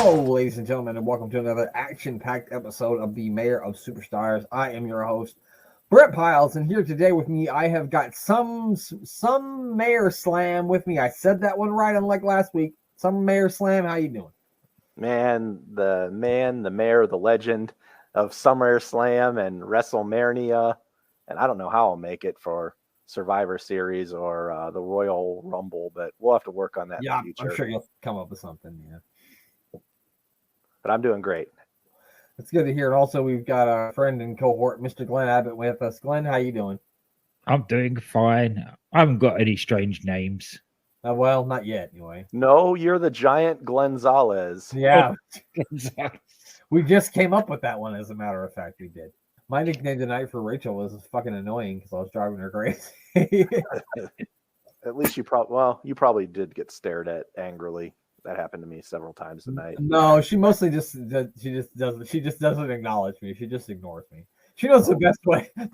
Hello, ladies and gentlemen, and welcome to another action-packed episode of the Mayor of Superstars. I am your host, Brett Piles, and here today with me, I have got some Mayor Slam with me. I said that one right, unlike last week. Some Mayor Slam. How you doing? The mayor, the legend of SummerSlam and WrestleMania, and I don't know how I'll make it for Survivor Series or the Royal Rumble, but we'll have to work on that in the future. I'm sure you'll come up with something, yeah. But I'm doing great. It's good to hear. And also, we've got our friend and cohort, Mr. Glenn Abbott, with us. Glenn, how you doing? I'm doing fine. I haven't got any strange names. Well, not yet, anyway. No, you're the giant Glenzales. Yeah. We just came up with that one, as a matter of fact, we did. My nickname tonight for Rachel was fucking annoying because I was driving her crazy. At least you probably did get stared at angrily. That happened to me several times tonight. No, she mostly just doesn't acknowledge me. She just ignores me. She knows the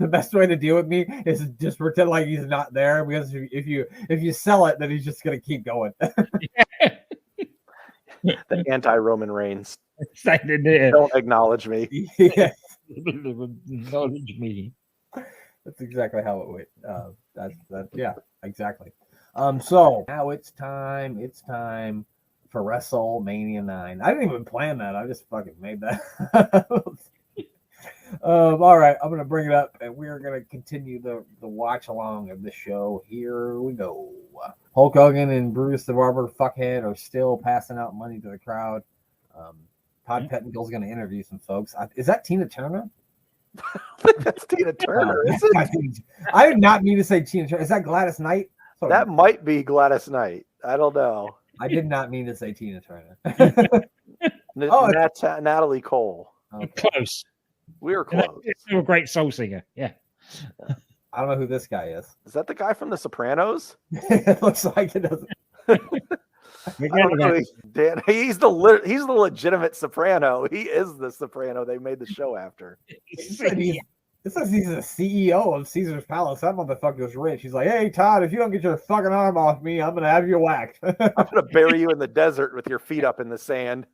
best way to deal with me is to just pretend like he's not there, because if you sell it, then he's just gonna keep going. The anti-Roman Reigns. There. Don't acknowledge me. Yeah. Acknowledge me. That's exactly how it went. Yeah, exactly. So now it's time for WrestleMania 9. I didn't even plan that. I just fucking made that. All right, I'm gonna bring it up, and we're gonna continue the watch along of the show. Here we go. Hulk Hogan and Bruce the Barber Fuckhead are still passing out money to the crowd. Todd Pettingill's gonna interview some folks. Is that Tina Turner? That's Tina Turner. I did not mean to say Tina Turner. Is that Gladys Knight? Sorry. That might be Gladys Knight. I don't know. I did not mean to say Tina Turner. Natalie Cole. Okay. Close. We were close. It's a great soul singer. Yeah. I don't know who this guy is. Is that the guy from The Sopranos? It looks like it doesn't. Dan, he's the legitimate Soprano. He is the Soprano they made the show after. It says he's the CEO of Caesar's Palace. That motherfucker's rich. He's like, hey, Todd, if you don't get your fucking arm off me, I'm going to have you whacked. I'm going to bury you in the desert with your feet up in the sand.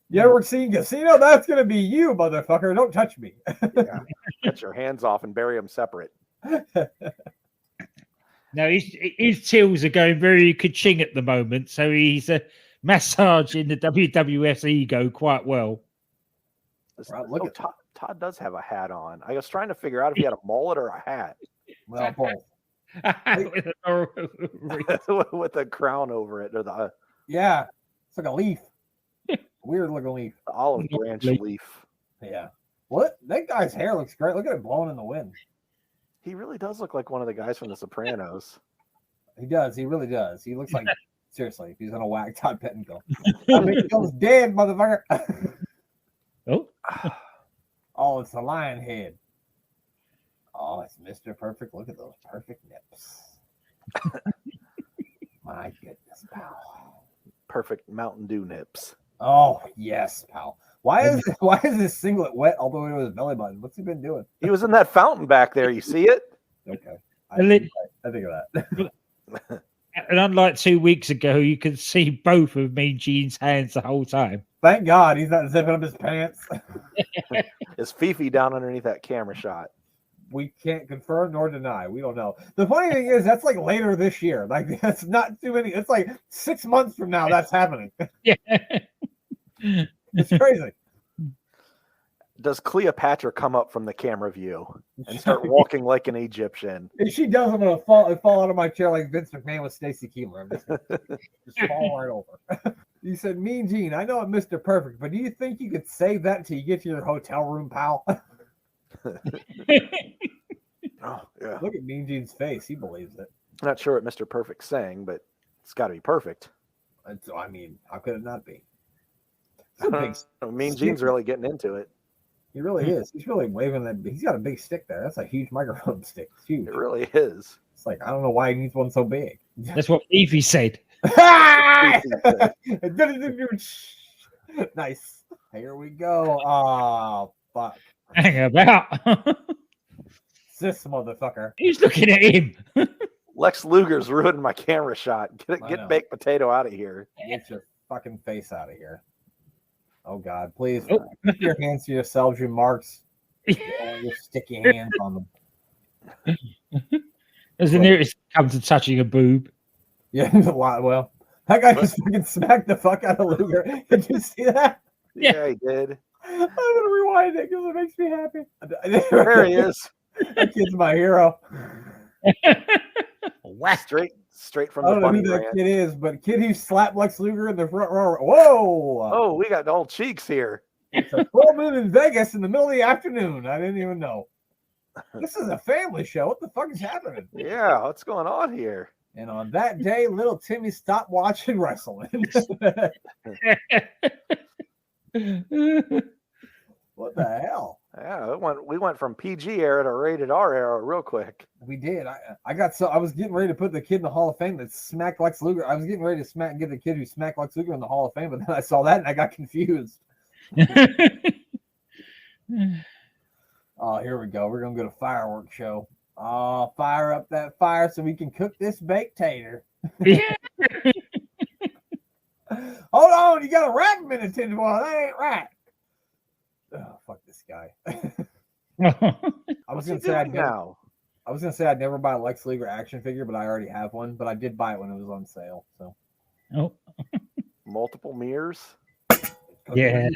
You ever seen Casino? That's going to be you, motherfucker. Don't touch me. Yeah. Get your hands off and bury them separate. No, his tills are going very ka-ching at the moment, so he's massaging the WWF's ego quite well. Todd does have a hat on. I was trying to figure out if he had a mullet or a hat. Well, both. With a crown over it. Yeah, it's like a leaf. Weird looking leaf. The olive branch leaf. Yeah. What? That guy's hair looks great. Look at it blowing in the wind. He really does look like one of the guys from The Sopranos. He does. He really does. He looks like, seriously, if he's going to whack Todd Pettingill. Pettingill's dead, motherfucker. Oh, it's the lion head. Oh, it's Mr. Perfect. Look at those perfect nips. My goodness, pal. Perfect Mountain Dew nips. Oh, yes, pal. Why is this singlet wet all the way to his belly button? What's he been doing? He was in that fountain back there. You see it? Okay. I think of that. And unlike 2 weeks ago, you could see both of Mean Gene's hands the whole time. Thank God he's not zipping up his pants. Is Fifi down underneath that camera shot? We can't confirm nor deny. We don't know. The funny thing is, that's like later this year. Like, that's not too many. It's like 6 months from now that's happening. Yeah. It's crazy. Does Cleopatra come up from the camera view and start walking like an Egyptian? If she does, I'm going to fall out of my chair like Vince McMahon with Stacy Keibler. I'm just gonna fall right over. You said, Mean Gene, I know I'm Mr. Perfect, but do you think you could save that until you get to your hotel room, pal? Oh, yeah. Look at Mean Gene's face. He believes it. I'm not sure what Mr. Perfect's saying, but it's got to be perfect. I mean, how could it not be? Mean Gene's really getting into it. He really is. He's really waving that. He's got a big stick there. That's a huge microphone stick. It's huge. It really is. It's like, I don't know why he needs one so big. That's what Fifi said. Nice. Here we go. Oh, fuck. Hang about. This motherfucker. He's looking at him. Lex Luger's ruining my camera shot. Get baked potato out of here. Get your fucking face out of here. Oh God, please Oh. keep your hands to yourselves, you marks. You don't want your sticky hands on them. As the nearest comes to touching a boob. Yeah, a lot. Well, that guy just fucking smacked the fuck out of Luger. Did you see that? Yeah, he did. I'm gonna rewind it because it makes me happy. There he is. That kid's my hero. Straight from I the don't know bunny who that ranch. kid is, but kid who slapped Lex Luger in the front row. Whoa! Oh, we got old cheeks here. It's a full moon in Vegas in the middle of the afternoon. I didn't even know. This is a family show. What the fuck is happening? Yeah, what's going on here? And on that day, little Timmy stopped watching wrestling. What the hell? Yeah, we went from PG era to rated R era real quick. We did. I was getting ready to put the kid in the Hall of Fame that smacked Lex Luger. I was getting ready to get the kid who smacked Lex Luger in the Hall of Fame, but then I saw that and I got confused. Oh, here we go. We're gonna go to fireworks show. Oh, fire up that fire so we can cook this baked tater. Hold on, you got a rabbit in the tin foil. That ain't right. Oh, fuck this guy. I was gonna say I'd never buy a Lex Luger action figure, but I already have one. But I did buy it when it was on sale. So Multiple mirrors. Yeah.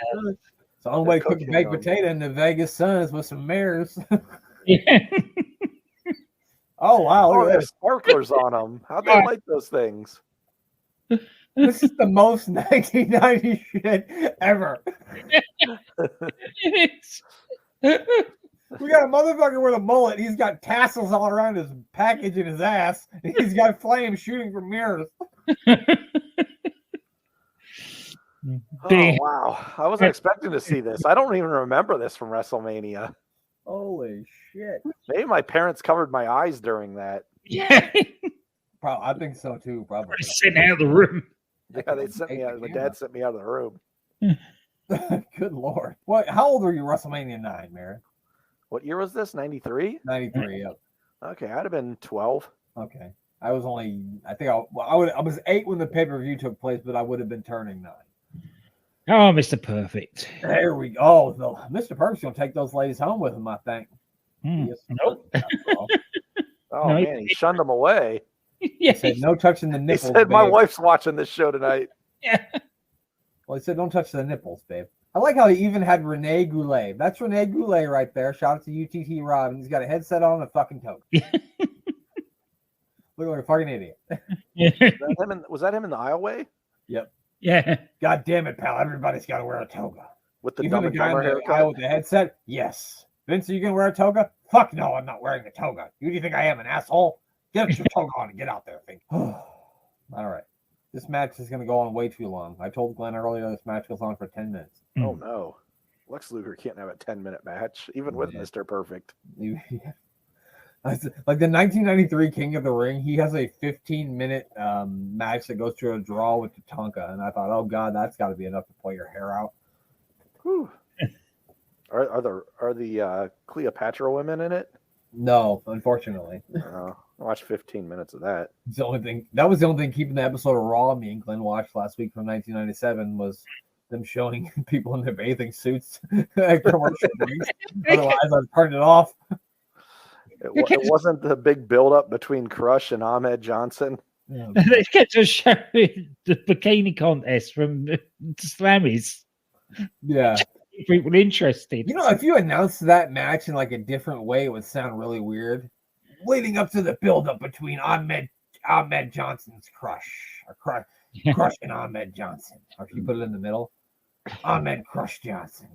So the only way to cook a baked potato in the Vegas sun is with some mirrors. Oh wow! Oh, there's sparklers on them. How'd they like those things? This is the most 1990 shit ever. We got a motherfucker with a mullet. He's got tassels all around his package and his ass. He's got flames shooting from mirrors. Oh wow! I wasn't expecting to see this. I don't even remember this from WrestleMania. Holy shit! Maybe my parents covered my eyes during that. Yeah. I think so too. Probably sitting out of the room. Yeah, they sent me out. My dad sent me out of the room. Good lord! What? How old were you? WrestleMania 9, Mary? What year was this? 93. 93. Yep. Okay, I'd have been 12. Okay, I was only. I think I was 8 when the pay-per-view took place, but I would have been turning 9. Oh, Mr. Perfect. There we go. Mr. Perfect's gonna take those ladies home with him, I think. Nope. Oh man, he shunned them away. He said no touching the nipples. He said, "My babe." wife's watching this show tonight." Yeah. Well, he said don't touch the nipples, babe. I like how he even had Rene Goulet. That's Rene Goulet right there. Shout out to UTT Rob. He's got a headset on and a fucking toga. Look like a fucking idiot. Was that him in the aisleway? Yep. Yeah. God damn it, pal. Everybody's got to wear a toga. With the Even Dumb the and guy Dumber in the haircut? aisle with the headset? Yes. Vince, are you going to wear a toga? Fuck no, I'm not wearing a toga. Who do you think I am, an asshole? Get your toga on and get out there, thing. All right. This match is going to go on way too long. I told Glenn earlier this match goes on for 10 minutes. Oh, no. Lex Luger can't have a 10-minute match, even with Mr. Perfect. Like the 1993 King of the Ring, he has a 15-minute match that goes to a draw with Tatanka, and I thought, oh god, that's got to be enough to pull your hair out. Whew. Are the Cleopatra women in it? No, unfortunately. I watched 15 minutes of that. It's the only thing. That was the only thing keeping the episode of Raw me and Glenn watched last week from 1997 was them showing people in their bathing suits at commercial breaks. Otherwise, I'd turn it off. It wasn't the big buildup between Crush and Ahmed Johnson. Yeah. They get to show the bikini contest from the Slammies. Yeah. People interested. You know, if you announced that match in like a different way, it would sound really weird. Leading up to the buildup between Ahmed Johnson's Crush and Ahmed Johnson. Or if you put it in the middle, Ahmed Crush Johnson.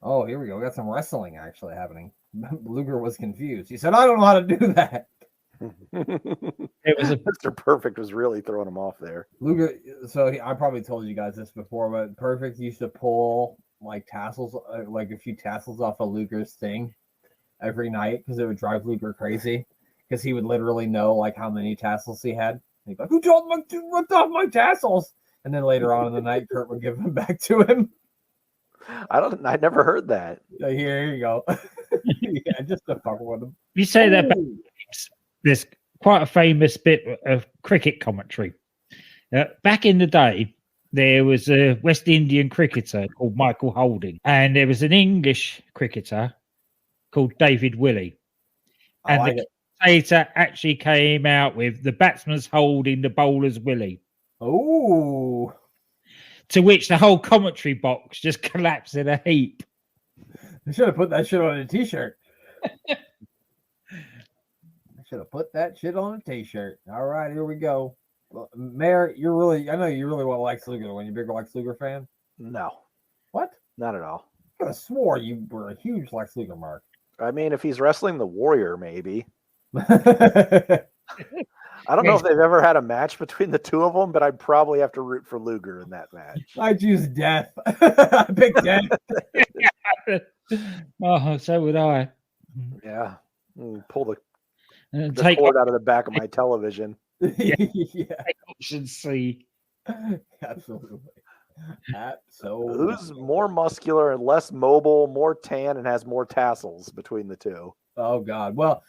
Oh, here we go. We got some wrestling actually happening. Luger was confused. He said, I don't know how to do that. It was Mr. Perfect was really throwing him off there. Luger, I probably told you guys this before, but Perfect used to pull like tassels, like a few tassels off of Luger's thing every night because it would drive Luger crazy because he would literally know like how many tassels he had. He'd be like, who told him to rip off my tassels? And then later on in the night, Kurt would give them back to him. I never heard that. Here you go. Yeah, just to fuck with him. You say that there's quite a famous bit of cricket commentary. Back in the day, there was a West Indian cricketer called Michael Holding, and there was an English cricketer called David Willey. And the commentator actually came out with the batsman's holding, the bowler's Willie. Oh. To which the whole commentary box just collapsed in a heap. I should have put that shit on a t-shirt. I should have put that shit on a t-shirt. All right, here we go. Well, Mayor, I know you really want Lex Luger. When you a big Lex Luger fan? No. What? Not at all. I could have swore you were a huge Lex Luger mark. I mean, if he's wrestling the Warrior, maybe. I I don't know if they've ever had a match between the two of them, but I'd probably have to root for Luger in that match. I'd use death. I pick death. Oh, so would I. Yeah. Pull the Take cord out of the back of my television. Yeah. option C. Absolutely. Who's more muscular and less mobile, more tan, and has more tassels between the two? Oh, God. Well,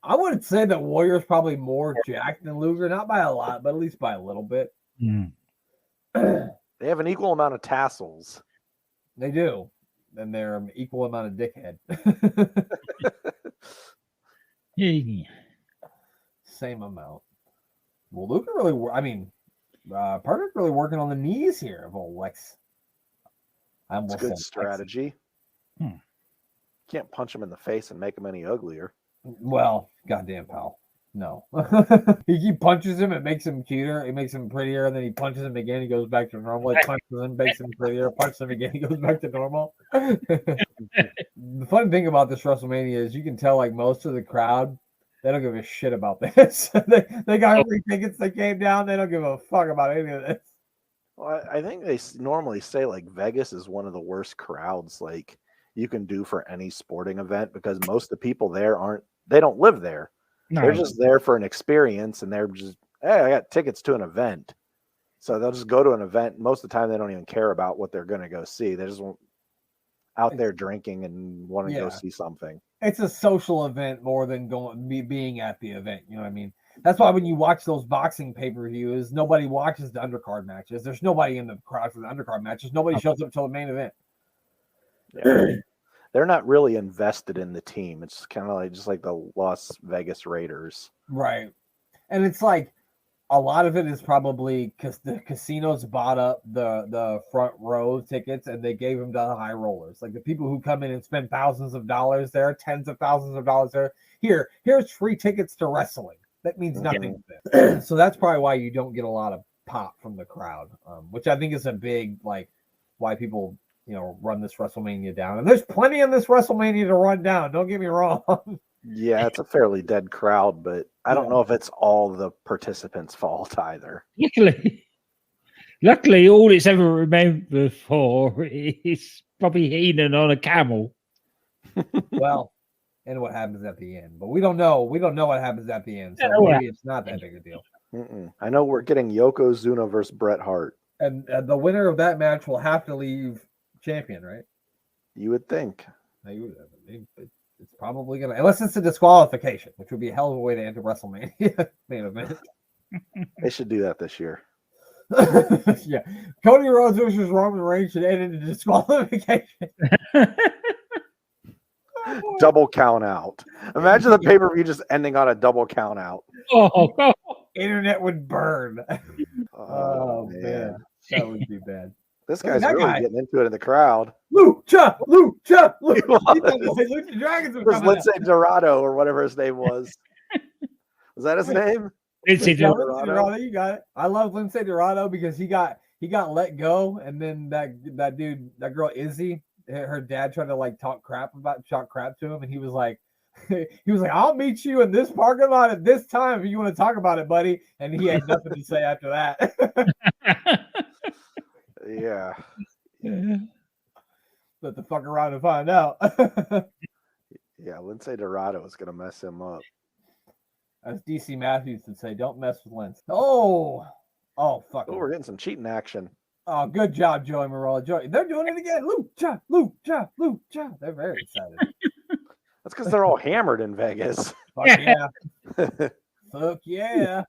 I would say that Warrior's probably more jacked than Luger, not by a lot, but at least by a little bit. Mm. They have an equal amount of tassels. They do. And they're an equal amount of dickhead. Yeah. Same amount. Well, Luger Parker's really working on the knees here of old Lex. It's a good strategy. Can't punch him in the face and make him any uglier. Well, goddamn, pal. No. He punches him, it makes him cuter, it makes him prettier, and then he punches him again, he goes back to normal. He punches him, makes him prettier, punches him again, he goes back to normal. The fun thing about this WrestleMania is you can tell, like, most of the crowd, they don't give a shit about this. they got free tickets, they came down, they don't give a fuck about any of this. Well, I think they normally say, like, Vegas is one of the worst crowds, like, you can do for any sporting event, because most of the people there they don't live there. No. They're just there for an experience, and they're just, hey, I got tickets to an event. So they'll just go to an event. Most of the time, they don't even care about what they're going to go see. They just out there drinking and want to go see something. It's a social event more than being at the event. You know what I mean? That's why when you watch those boxing pay-per-views, nobody watches the undercard matches. There's nobody in the crowd for the undercard matches. Nobody shows up until the main event. Yeah. They're not really invested in the team. It's kind of like just like the Las Vegas Raiders. Right. And it's like a lot of it is probably because the casinos bought up the front row tickets and they gave them to the high rollers. Like the people who come in and spend thousands of dollars there, tens of thousands of dollars there. Here's free tickets to wrestling. That means nothing to them. So that's probably why you don't get a lot of pop from the crowd, which I think is a big, like, why people run this WrestleMania down. And there's plenty in this WrestleMania to run down. Don't get me wrong. Yeah, it's a fairly dead crowd, but I don't know if it's all the participants' fault either. Luckily, all it's ever remembered for is probably Heenan on a camel. Well, and what happens at the end. But we don't know. We don't know what happens at the end. So maybe it's not that big a deal. I know we're getting Yokozuna versus Bret Hart. And the winner of that match will have to leave champion, right? You would think. It's probably going to, unless it's a disqualification, which would be a hell of a way to enter WrestleMania main event. They should do that this year. Yeah. Cody Rhodes versus Roman Reigns should end in a disqualification. Double count out. Imagine the pay-per-view just ending on a double count out. Oh, no. Internet would burn. Oh man. That would be bad. This guy's really getting into it in the crowd. Lucha. It was Lindsay Dorado or whatever his name was. Was that his name? Lindsay Dorado. You got it. I love Lindsay Dorado because he got let go, and then that girl Izzy, her dad tried to like talk crap to him, and he was like, I'll meet you in this parking lot at this time if you want to talk about it, buddy. And he had nothing to say after that. Yeah. Let the fuck around and find out. Yeah, Lindsay Dorado is gonna mess him up. As DC Matthews would say, don't mess with Lindsay. Oh, fuck. Oh, we're getting some cheating action. Oh, good job, Joey Marola. They're doing it again. Lucha. They're very excited. That's because they're all hammered in Vegas. Fuck yeah. Fuck yeah.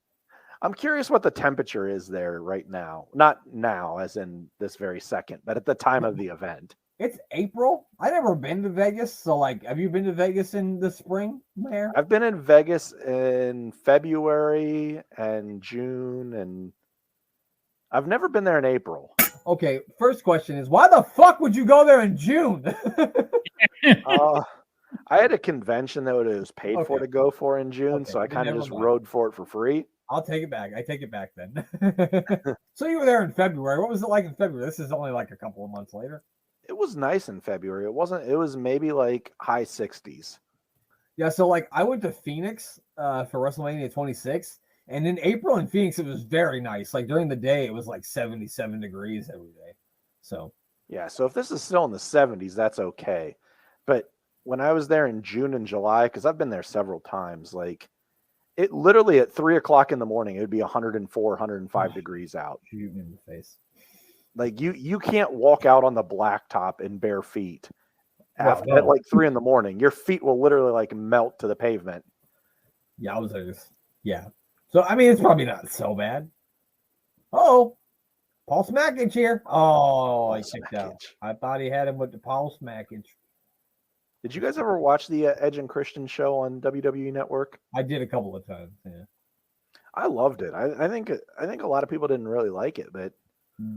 I'm curious what the temperature is there right now. Not now, as in this very second, but at the time of the event. It's April. I never been to Vegas, so like, have you been to Vegas in the spring, Mayor? I've been in Vegas in February and June, and I've never been there in April. Okay, first question is, why the fuck would you go there in June? I had a convention that it was paid for to go for in June, so I kind of just rode for it for free. I'll take it back. I take it back then. So you were there in February. What was it like in February? This is only like a couple of months later. It was nice in February. It was maybe like high 60s. Yeah, so like I went to Phoenix for WrestleMania 26, and in April in Phoenix it was very nice. Like during the day it was like 77 degrees every day. So yeah, so if this is still in the 70s, that's okay. But when I was there in June and July, because I've been there several times, like it literally at 3:00 in the morning, it would be 104, 105 degrees out. Shoot me in the face. Like you can't walk out on the blacktop in bare feet at like 3 in the morning. Your feet will literally like melt to the pavement. Yowzers. Yeah. So I mean, it's probably not so bad. Oh, Paul Smackage here. Oh, he kicked out. I thought he had him with the Paul Smackage. Did you guys ever watch the Edge and Christian show on WWE Network? I did a couple of times. Yeah. I loved it. I think a lot of people didn't really like it, but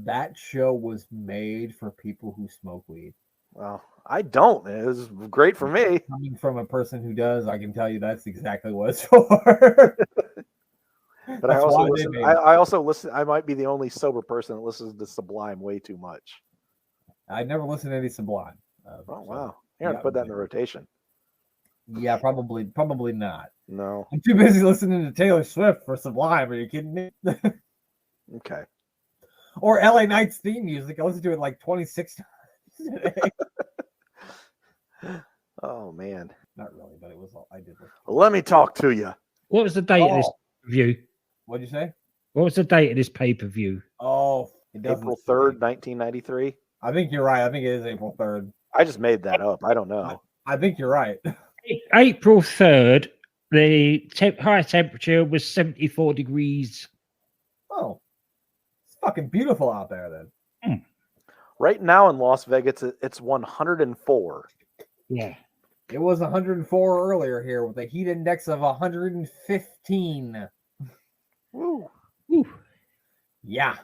that show was made for people who smoke weed. Well, I don't. It was great for me. Coming from a person who does, I can tell you that's exactly what it's for. But I also listen. I might be the only sober person that listens to Sublime way too much. I never listened to any Sublime. Wow! You have to put that in the rotation. Yeah, probably not. No, I'm too busy listening to Taylor Swift for Sublime. Are you kidding me? Okay. Or LA Knight's theme music. I listened to it like 26 times today. Oh man. Not really, but it was all I did. Well, let me talk to you. What was the date of this review? What'd you say? What was the date of this pay-per-view? Oh, April 3rd, 1993. I think you're right. I think it is April 3rd. I just made that up. I don't know. I think you're right. April 3rd, the high temperature was 74 degrees. Oh, it's fucking beautiful out there then. Right now in Las Vegas, it's 104. Yeah. It was 104 earlier here with a heat index of 115. Woo. Woo. Yeah.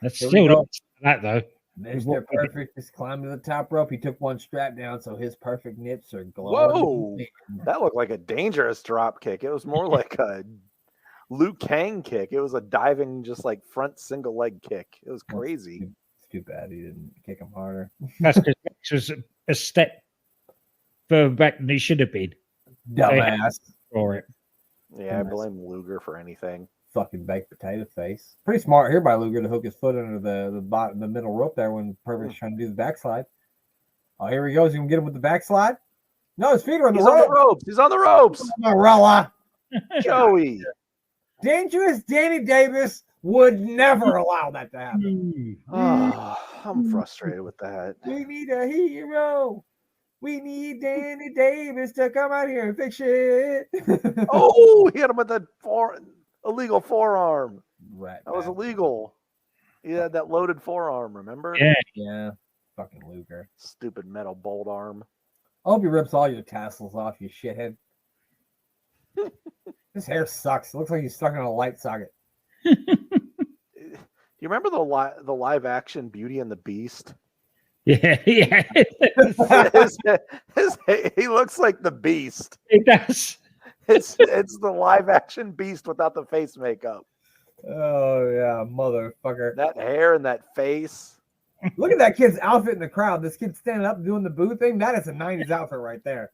That's still not that though. Mr. Perfect just climbed to the top rope. He took one strap down, so his perfect nips are glowing. Whoa! That looked like a dangerous drop kick. It was more like a Liu Kang kick. It was a diving, just like front single leg kick. It was crazy. It's too bad he didn't kick him harder. That's because Rex was a step further back than he should have been. Dumbass. For it. Yeah, I blame Luger for anything. Fucking baked potato face. Pretty smart here by Luger to hook his foot under the bottom, the middle rope there when Perfect's trying to do the backslide. Oh, here he goes. You can get him with the backslide. No, his feet are on the ropes. He's on the ropes. Morella. Joey. Dangerous Danny Davis would never allow that to happen. Oh, I'm frustrated with that. We need a hero. We need Danny Davis to come out here and fix shit. Oh, he hit him with that illegal forearm. Right. That was illegal. He had that loaded forearm, remember? Yeah. Fucking Luger. Stupid metal bolt arm. I hope he rips all your tassels off, you shithead. His hair sucks. It looks like he's stuck in a light socket. Do you remember the live action Beauty and the Beast? Yeah. He looks like the Beast. It does. It's the live action Beast without the face makeup. Oh yeah, motherfucker. That hair and that face. Look at that kid's outfit in the crowd. This kid standing up doing the boo thing. That is a 90s outfit right there.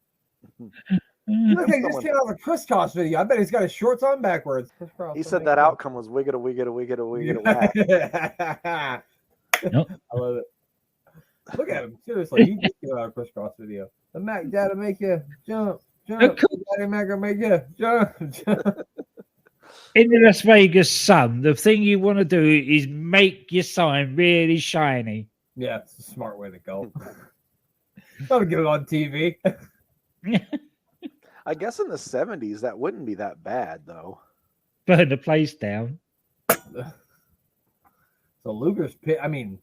Look like he just came out of a crisscross video. I bet he's got his shorts on backwards. He said that outcome was wiggada wiggada wiggada wiggada whack. Nope. I love it. Look at him. Seriously, he just came out of a crisscross video. The Mac Dad'll make you jump. Daddy Mac will make you jump. In the Las Vegas sun, the thing you want to do is make your sign really shiny. Yeah, it's a smart way to go. Don't get it on TV. I guess in the 70s that wouldn't be that bad though. burn the place down. So Luger's pissed. I mean,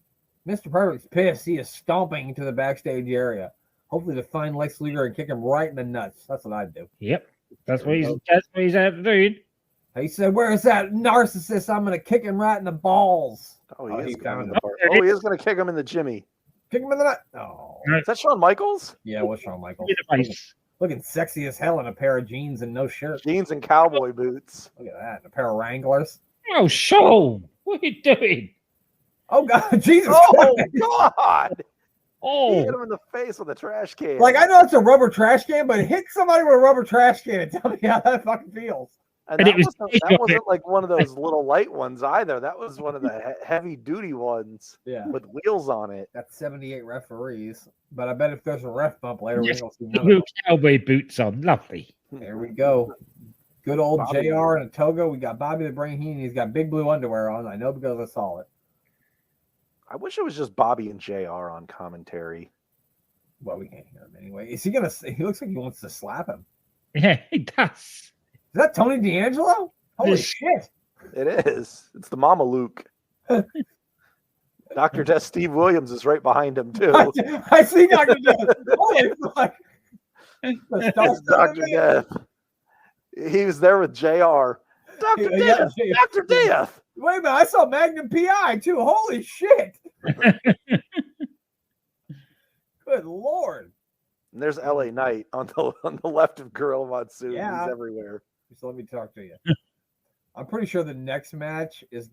Mr. Perfect's pissed. He is stomping to the backstage area, hopefully to find Lex Luger and kick him right in the nuts. That's what I'd do. Yep, that's what he's out to do. He said, "Where's that narcissist? I'm going to kick him right in the balls." Oh, he is found going him. to kick him in the Jimmy. Kick him in the nut. Oh, is that Shawn Michaels? Yeah, what's Shawn Michaels? Looking sexy as hell in a pair of jeans and no shirt. Jeans and cowboy boots. Look at that. And a pair of Wranglers. Oh, Shawn, what are you doing? Oh, God. Jesus Oh, Christ. God. Oh. He hit him in the face with a trash can. Like, I know it's a rubber trash can, but hit somebody with a rubber trash can and tell me how that fucking feels. And that wasn't like one of those little light ones either. That was one of the heavy-duty ones with wheels on it. That's 78 referees. But I bet if there's a ref bump later, Yes, we're going to see new cowboy boots on. Lovely. There we go. Good old Bobby. JR in a toga. We got Bobby the Brain Heenan. He's got big blue underwear on. I know because I saw it. I wish it was just Bobby and JR on commentary. Well, we can't hear him anyway. Is he going to? He looks like he wants to slap him. Yeah, he does. Is that Tony D'Angelo? Holy Yes. shit. It is. It's the Mama Luke. Dr. Death Steve Williams is right behind him, too. I see Dr. Death. Holy fuck. It's Dr. Death. He was there with JR. Dr. Death! Dr. Death! Wait a minute. I saw Magnum PI, too. Holy shit. Good Lord. And there's LA Knight on the left of Gorilla Monsoon. Yeah. He's everywhere. So let me talk to you. I'm pretty sure the next match is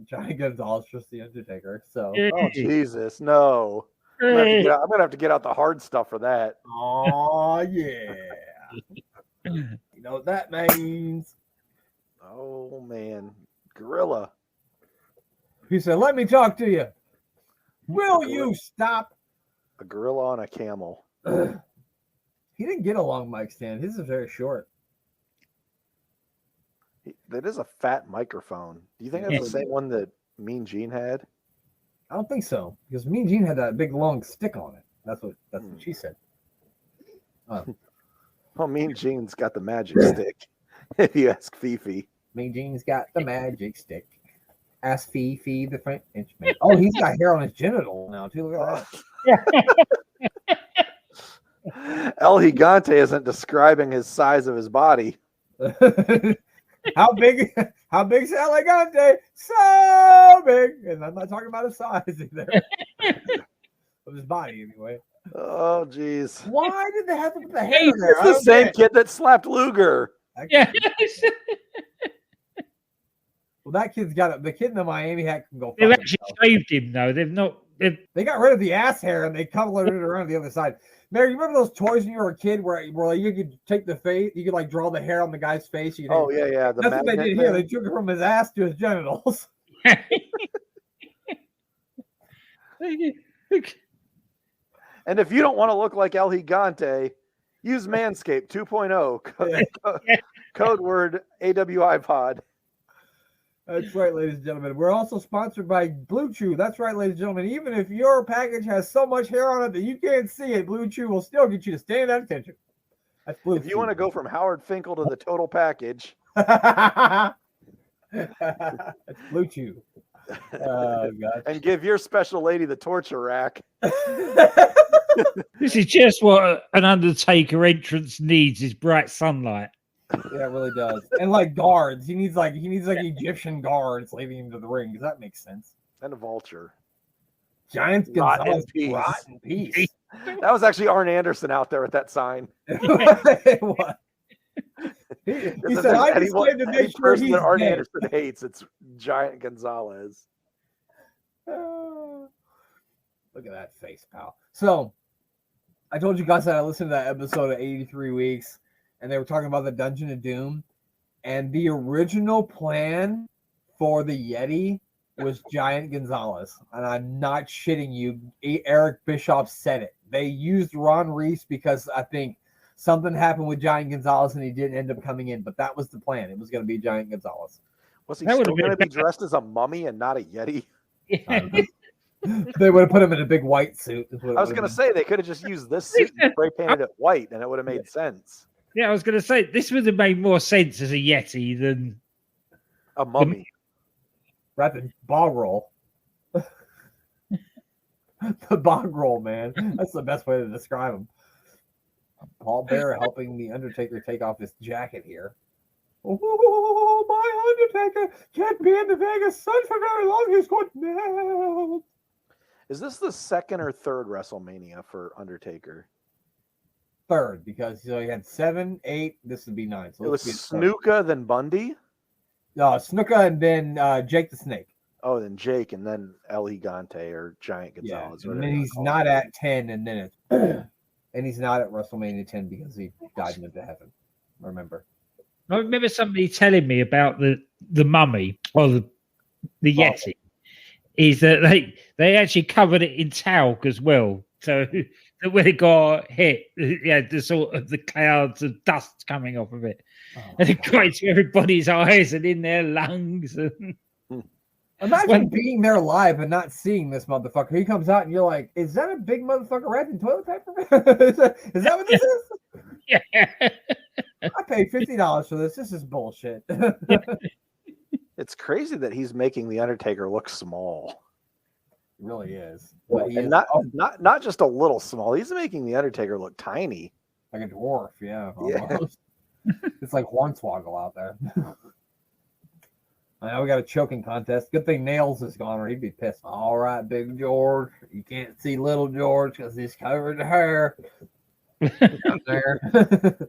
Johnny Gonzalez versus The Undertaker. So, oh Jesus, no! I'm gonna have to get out the hard stuff for that. Oh yeah, you know what that means. Oh man, Gorilla. He said, "Let me talk to you. Will you stop?" A gorilla on a camel. He didn't get a long mic stand. His is very short. That is a fat microphone. Do you think that's the same one that Mean Gene had? I don't think so, because Mean Gene had that big long stick on it. That's what she said. Well, Mean Gene's got the magic stick. If you ask Fifi. Mean Gene's got the magic stick. Ask Fifi the French man. Oh, he's got hair on his genital now too. Look at that. El Gigante isn't describing his size of his body. How big is El Gigante? So big. And I'm not talking about his size either. Of his body, anyway. Oh, geez. Why did they have to put the hair there? It's the same kid that slapped Luger. Yeah. Well, that kid's got it. The kid in the Miami hat can go. They've actually shaved him, though. They've not. They got rid of the ass hair and they colored it around the other side. Mary, you remember those toys when you were a kid where like, you could take the face, you could like draw the hair on the guy's face? Yeah. That's what they did here. They took it from his ass to his genitals. And if you don't want to look like El Gigante, use Manscaped 2.0. Code word AWIPod. That's right, ladies and gentlemen. We're also sponsored by Blue Chew. That's right, ladies and gentlemen. Even if your package has so much hair on it that you can't see it, Blue Chew will still get you to stand at attention. That's Blue Chew. If you want to go from Howard Finkel to the total package. That's Blue Chew. Oh, God. And give your special lady the torture rack. This is just what an Undertaker entrance needs, is bright sunlight. Yeah, it really does. And like guards. He needs like Egyptian guards leading him to the ring. Does that make sense? And a vulture. Giants Gonzalez rot in peace. That was actually Arn Anderson out there with that sign. What? He said, I just came to make sure he's that Arn dead. Anderson hates, it's Giant Gonzalez. Look at that face, pal. So, I told you guys that I listened to that episode of 83 Weeks, and they were talking about the Dungeon of Doom, and the original plan for the Yeti was Giant Gonzalez, and I'm not shitting you. Eric Bischoff said it. They used Ron Reese because I think something happened with Giant Gonzalez, and he didn't end up coming in, but that was the plan. It was going to be Giant Gonzalez. Was he still going to be dressed as a mummy and not a Yeti? They would have put him in a big white suit. I was going to say, they could have just used this suit and spray painted it white, and it would have made sense. Yeah, I was going to say, this would have made more sense as a Yeti than A mummy. Wrapped in bog roll. The bog roll, man. That's the best way to describe him. Paul Bearer helping the Undertaker take off his jacket here. Oh, my Undertaker can't be in the Vegas sun for very long. He's going to melt. Is this the second or third WrestleMania for Undertaker? Third, because he had 7, 8. This would be 9. So it was Snuka, then Bundy? No, Snuka and then Jake the Snake. Oh, then Jake and then El Gigante or Giant Gonzalez. Yeah, and then he's not at 10, and then it's and he's not at WrestleMania 10 because he died and went to heaven. Remember? I remember somebody telling me about the mummy or the Yeti. Is that they actually covered it in talc as well, so that when it got hit, the sort of the clouds of dust coming off of it, and it got into everybody's eyes and in their lungs. And imagine being there live and not seeing this motherfucker. He comes out and you're like, "Is that a big motherfucker wrapped in toilet paper? is that what this is?" Yeah. I paid $50 for this. This is bullshit. It's crazy that he's making the Undertaker look small. It really is. And not just a little small. He's making the Undertaker look tiny. Like a dwarf, yeah. Almost. It's like Hornswoggle out there. I know we got a choking contest. Good thing Nails is gone or he'd be pissed. All right, Big George. You can't see Little George because he's covered in hair. Out there.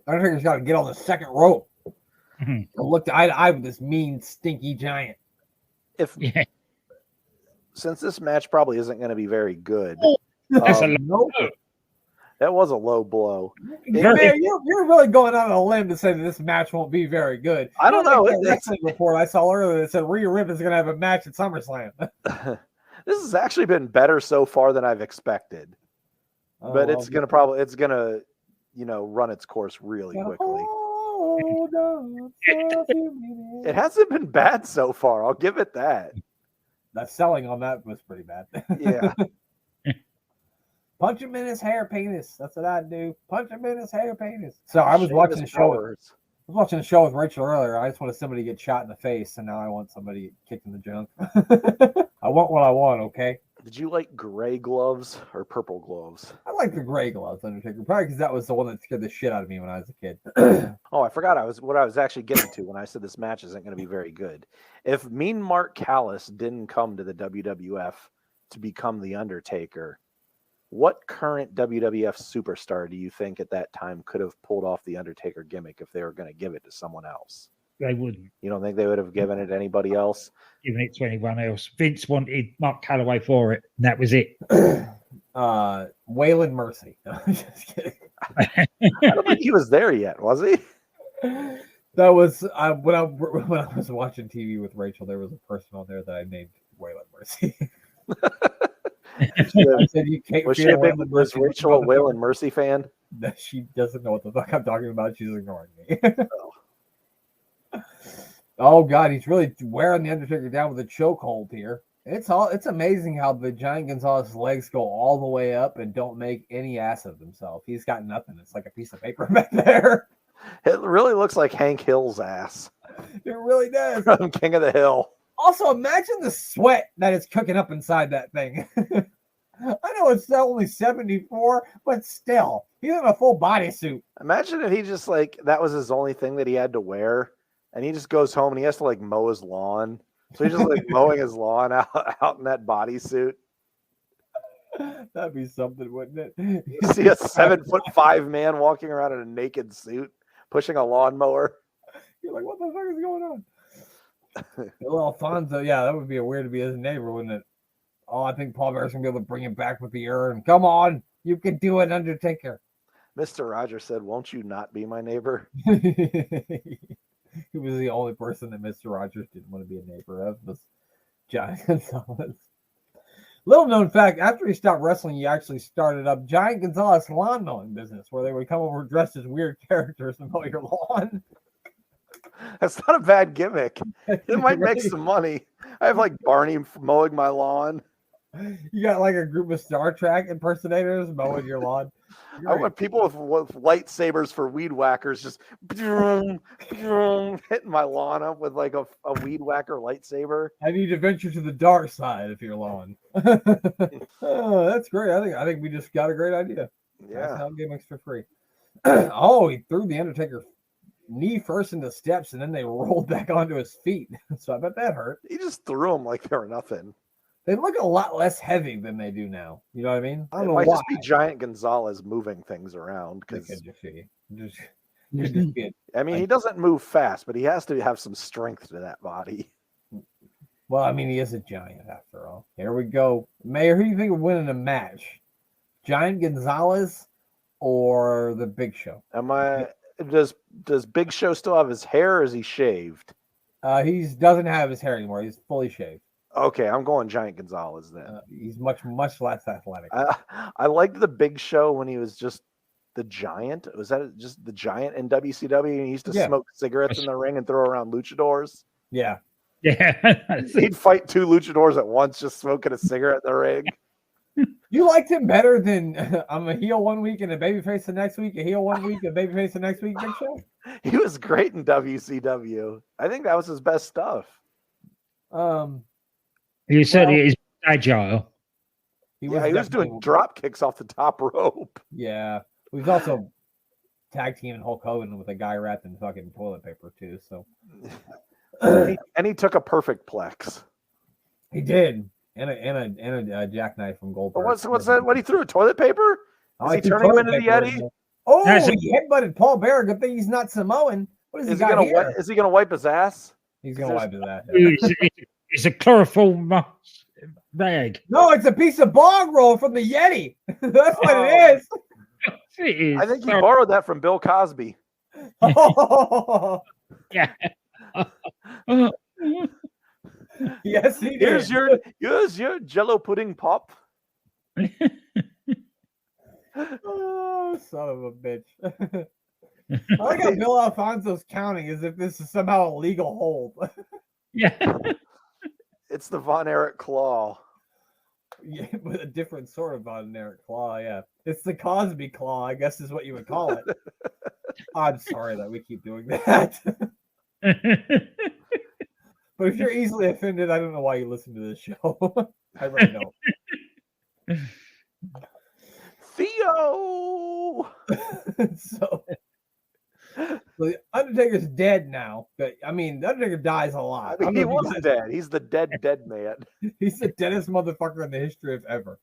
Undertaker's got to get on the second rope. Look eye to eye with this mean, stinky giant. Since this match probably isn't going to be very good. That's a low blow. That was a low blow. Man, you're really going out on a limb to say that this match won't be very good. I don't know. The wrestling report I saw earlier that said Rhea Ripley's going to have a match at SummerSlam. This has actually been better so far than I've expected. But it's going to run its course really quickly. It hasn't been bad so far. I'll give it that. The selling on that was pretty bad. Yeah. Punch him in his hair penis. That's what I do. Punch him in his hair penis. So I was watching the show. I was watching the show with Rachel earlier. I just wanted somebody to get shot in the face, and now I want somebody kicked in the junk. I want what I want, okay? Did you like gray gloves or purple gloves? I like the gray gloves, Undertaker, probably because that was the one that scared the shit out of me when I was a kid. Oh, I forgot what I was actually getting to when I said this match isn't going to be very good. If Mean Mark Callis didn't come to the WWF to become the Undertaker, what current WWF superstar do you think at that time could have pulled off the Undertaker gimmick if they were going to give it to someone else? They wouldn't. You don't think they would have given it to anybody else? Given it to anyone else. Vince wanted Mark Calloway for it, and that was it. Waylon Mercy. No, just kidding. I don't think he was there yet, was he? That was when I was watching TV with Rachel. There was a person on there that I named Waylon Mercy. Was Rachel a Waylon Mercy fan? She doesn't know what the fuck I'm talking about. She's ignoring me. Oh God, he's really wearing the Undertaker down with a chokehold here. It's amazing how the Giant Gonzalez legs go all the way up and don't make any ass of himself. He's got nothing. It's like a piece of paper back there. It really looks like Hank Hill's ass. It really does. From King of the Hill. Also, imagine the sweat that is cooking up inside that thing. I know it's only 74, but still, he's in a full bodysuit. Imagine if he just that was his only thing that he had to wear, and he just goes home and he has to mow his lawn. So he's just mowing his lawn out in that bodysuit. That'd be something, wouldn't it? You see a 7'5" man walking around in a naked suit, pushing a lawnmower. You're like, what the fuck is going on? Little Alfonso, yeah, that would be weird to be his neighbor, wouldn't it? Oh, I think Paul Bear's gonna be able to bring him back with the urn. Come on, you can do it, Undertaker. Mr. Rogers said, "Won't you not be my neighbor?" He was the only person that Mr. Rogers didn't want to be a neighbor of, was Giant Gonzalez. Little known fact, after he stopped wrestling, he actually started up Giant Gonzalez lawn mowing business, where they would come over dressed as weird characters and mow your lawn. That's not a bad gimmick. It might make some money. I have Barney mowing my lawn. You got a group of Star Trek impersonators mowing your lawn. I want people with lightsabers for weed whackers just hitting my lawn up with like a weed whacker lightsaber. I need to venture to the dark side of your lawn. Oh, that's great. I think we just got a great idea. Yeah. How gimmicks for free. Oh, he threw the Undertaker knee first into steps, and then they rolled back onto his feet. So I bet that hurt. He just threw them like they were nothing. They look a lot less heavy than they do now. You know what I mean? I don't It know might why. just be Giant Gonzalez moving things around. Because I mean, he doesn't move fast, but he has to have some strength to that body. Well, I mean, he is a giant after all. Here we go. Mayor, who do you think would win in a match? Giant Gonzalez or the Big Show? Does Big Show still have his hair, or is he shaved? He doesn't have his hair anymore. He's fully shaved. Okay, I'm going Giant Gonzalez then. He's much less athletic. I liked the Big Show when he was just the Giant. Was that just the Giant in WCW? And he used to smoke cigarettes in the ring and throw around luchadors. Yeah. Yeah. He'd fight two luchadors at once, just smoking a cigarette in the ring. You liked him better than I'm a heel one week and a babyface the next week, a heel one week, a babyface the next week, Big Show? He was great in WCW. I think that was his best stuff. He certainly is agile. He was doing drop kicks off the top rope. Yeah. He was also tag teaming Hulk Hogan with a guy wrapped in fucking toilet paper too. So and he took a perfect plex. He did. And a jackknife from Goldberg. What's that? What he threw? Toilet paper? Is he turning him into the Yeti? Oh, he headbutted Paul Bear. Good thing he's not Samoan. What is he gonna wipe his ass? He's gonna wipe his ass. It's a chloroform bag. No, it's a piece of bog roll from the Yeti. That's what it is. It is. I think he borrowed that from Bill Cosby. Oh. Yeah. Yes, he did. Here's your Jello pudding pop. Oh, son of a bitch. I like how Bill Alfonso's counting as if this is somehow a legal hold. Yeah. It's the Von Erich claw. Yeah, with a different sort of Von Erich claw, yeah. It's the Cosby claw, I guess is what you would call it. I'm sorry that we keep doing that. But if you're easily offended, I don't know why you listen to this show. I really don't. Theo! So the Undertaker's dead now. But I mean, the Undertaker dies a lot. I mean, he wasn't dead. He's the dead man. He's the deadest motherfucker in the history of ever.